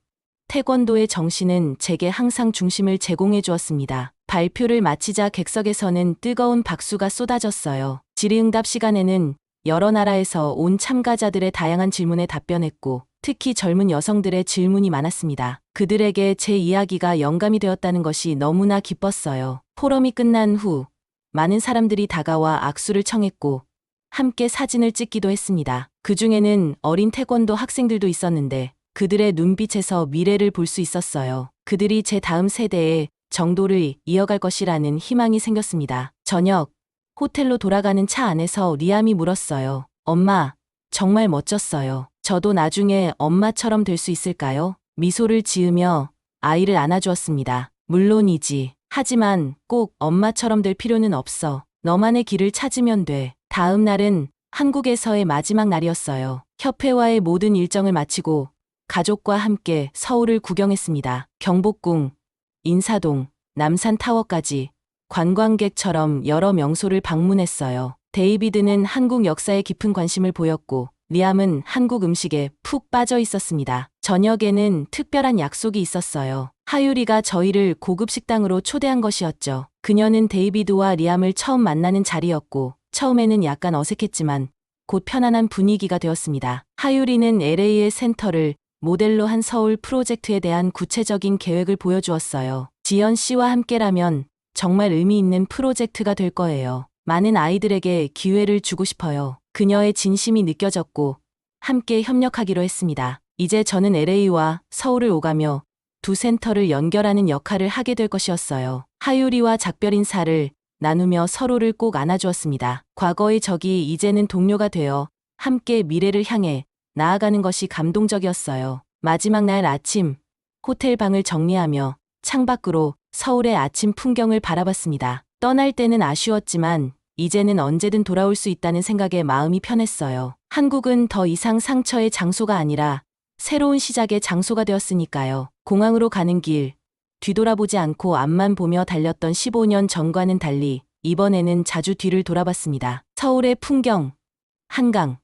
태권도의 정신은 제게 항상 중심을 제공해 주었습니다. 발표를 마치자 객석에서는 뜨거운 박수가 쏟아졌어요. 질의응답 시간에는 여러 나라에서 온 참가자들의 다양한 질문에 답변했고 특히 젊은 여성들의 질문이 많았습니다. 그들에게 제 이야기가 영감이 되었다는 것이 너무나 기뻤어요. 포럼이 끝난 후 많은 사람들이 다가와 악수를 청했고 함께 사진을 찍기도 했습니다. 그 중에는 어린 태권도 학생들도 있었는데 그들의 눈빛에서 미래를 볼 수 있었어요. 그들이 제 다음 세대의 정도를 이어갈 것이라는 희망이 생겼습니다. 저녁, 호텔로 돌아가는 차 안에서 리암이 물었어요. 엄마, 정말 멋졌어요. 저도 나중에 엄마처럼 될 수 있을까요? 미소를 지으며 아이를 안아주었습니다. 물론이지. 하지만 꼭 엄마처럼 될 필요는 없어. 너만의 길을 찾으면 돼. 다음 날은 한국에서의 마지막 날이었어요. 협회와의 모든 일정을 마치고 가족과 함께 서울을 구경했습니다. 경복궁, 인사동, 남산타워까지 관광객처럼 여러 명소를 방문했어요. 데이비드는 한국 역사에 깊은 관심을 보였고 리암은 한국 음식에 푹 빠져 있었습니다. 저녁에는 특별한 약속이 있었어요. 하유리가 저희를 고급 식당으로 초대한 것이었죠. 그녀는 데이비드와 리암을 처음 만나는 자리였고 처음에는 약간 어색했지만 곧 편안한 분위기가 되었습니다. 하유리는 LA의 센터를 모델로 한 서울 프로젝트에 대한 구체적인 계획을 보여주었어요. 지연 씨와 함께라면 정말 의미 있는 프로젝트가 될 거예요. 많은 아이들에게 기회를 주고 싶어요. 그녀의 진심이 느껴졌고 함께 협력하기로 했습니다. 이제 저는 LA와 서울을 오가며 두 센터를 연결하는 역할을 하게 될 것이었어요. 하유리와 작별 인사를 나누며 서로를 꼭 안아주었습니다. 과거의 적이 이제는 동료가 되어 함께 미래를 향해 나아가는 것이 감동적이었어요. 마지막 날 아침, 호텔 방을 정리하며 창밖으로 서울의 아침 풍경을 바라봤습니다. 떠날 때는 아쉬웠지만 이제는 언제든 돌아올 수 있다는 생각에 마음이 편했어요. 한국은 더 이상 상처의 장소가 아니라 새로운 시작의 장소가 되었으니까요. 공항으로 가는 길, 뒤돌아보지 않고 앞만 보며 달렸던 15년 전과는 달리 이번에는 자주 뒤를 돌아봤습니다. 서울의 풍경, 한강,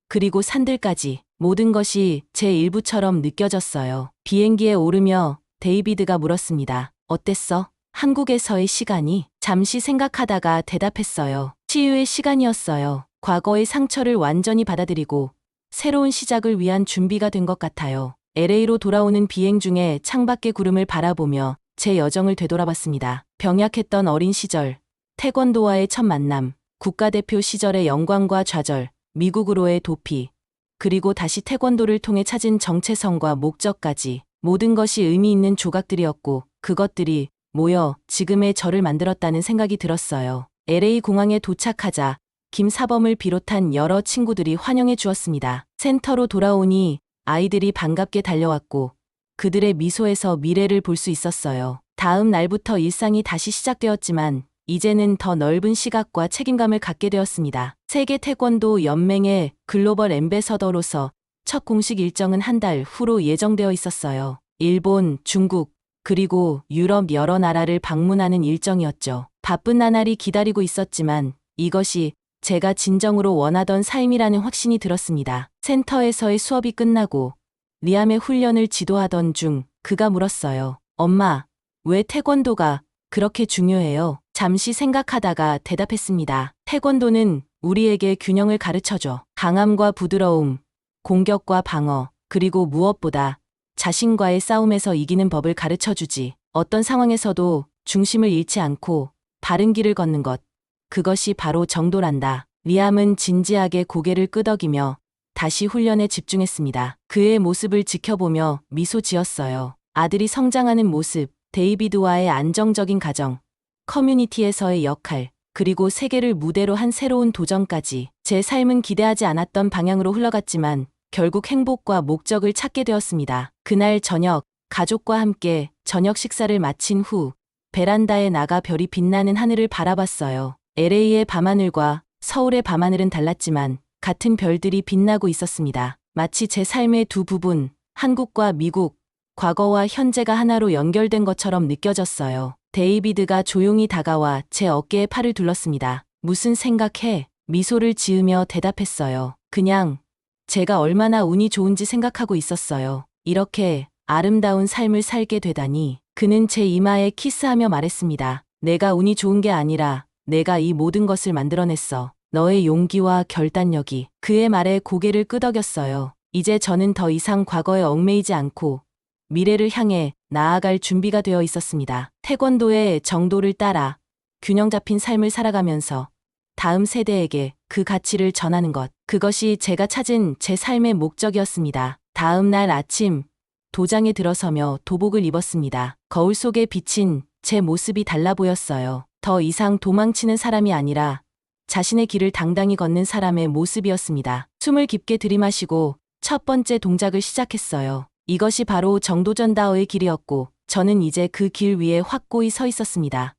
그리고 산들까지 모든 것이 제 일부처럼 느껴졌어요. 비행기에 오르며 데이비드가 물었습니다. 어땠어? 한국에서의 시간이? 잠시 생각하다가 대답했어요. 치유의 시간이었어요. 과거의 상처를 완전히 받아들이고 새로운 시작을 위한 준비가 된 것 같아요. LA로 돌아오는 비행 중에 창밖의 구름을 바라보며 제 여정을 되돌아봤습니다. 병약했던 어린 시절, 태권도와의 첫 만남, 국가대표 시절의 영광과 좌절, 미국으로의 도피, 그리고 다시 태권도를 통해 찾은 정체성과 목적까지 모든 것이 의미 있는 조각들이었고 그것들이 모여 지금의 저를 만들었다는 생각이 들었어요. LA 공항에 도착하자 김사범을 비롯한 여러 친구들이 환영해 주었습니다. 센터로 돌아오니 아이들이 반갑게 달려왔고 그들의 미소에서 미래를 볼 수 있었어요. 다음 날부터 일상이 다시 시작되었지만 이제는 더 넓은 시각과 책임감을 갖게 되었습니다. 세계 태권도 연맹의 글로벌 앰베서더로서 첫 공식 일정은 한 달 후로 예정되어 있었어요. 일본, 중국, 그리고 유럽 여러 나라를 방문하는 일정이었죠. 바쁜 나날이 기다리고 있었지만 이것이 제가 진정으로 원하던 삶이라는 확신이 들었습니다. 센터에서의 수업이 끝나고 리암의 훈련을 지도하던 중 그가 물었어요. 엄마, 왜 태권도가 그렇게 중요해요? 잠시 생각하다가 대답했습니다. 태권도는 우리에게 균형을 가르쳐줘. 강함과 부드러움, 공격과 방어, 그리고 무엇보다 자신과의 싸움에서 이기는 법을 가르쳐주지. 어떤 상황에서도 중심을 잃지 않고 바른 길을 걷는 것. 그것이 바로 정도란다. 리암은 진지하게 고개를 끄덕이며 다시 훈련에 집중했습니다. 그의 모습을 지켜보며 미소 지었어요. 아들이 성장하는 모습, 데이비드와의 안정적인 가정, 커뮤니티에서의 역할, 그리고 세계를 무대로 한 새로운 도전까지 제 삶은 기대하지 않았던 방향으로 흘러갔지만 결국 행복과 목적을 찾게 되었습니다. 그날 저녁, 가족과 함께 저녁 식사를 마친 후 베란다에 나가 별이 빛나는 하늘을 바라봤어요. LA의 밤하늘과 서울의 밤하늘은 달랐지만 같은 별들이 빛나고 있었습니다. 마치 제 삶의 두 부분, 한국과 미국, 과거와 현재가 하나로 연결된 것처럼 느껴졌어요. 데이비드가 조용히 다가와 제 어깨에 팔을 둘렀습니다. 무슨 생각해? 미소를 지으며 대답했어요. 그냥 제가 얼마나 운이 좋은지 생각하고 있었어요. 이렇게 아름다운 삶을 살게 되다니. 그는 제 이마에 키스하며 말했습니다. 내가 운이 좋은 게 아니라 내가 이 모든 것을 만들어냈어. 너의 용기와 결단력이. 그의 말에 고개를 끄덕였어요. 이제 저는 더 이상 과거에 얽매이지 않고 미래를 향해 나아갈 준비가 되어 있었습니다. 태권도의 정도를 따라 균형 잡힌 삶을 살아가면서 다음 세대에게 그 가치를 전하는 것. 그것이 제가 찾은 제 삶의 목적이었습니다. 다음 날 아침, 도장에 들어서며 도복을 입었습니다. 거울 속에 비친 제 모습이 달라 보였어요. 더 이상 도망치는 사람이 아니라 자신의 길을 당당히 걷는 사람의 모습이었습니다. 숨을 깊게 들이마시고 첫 번째 동작을 시작했어요. 이것이 바로 정도전다어의 길이었고 저는 이제 그 길 위에 확고히 서 있었습니다.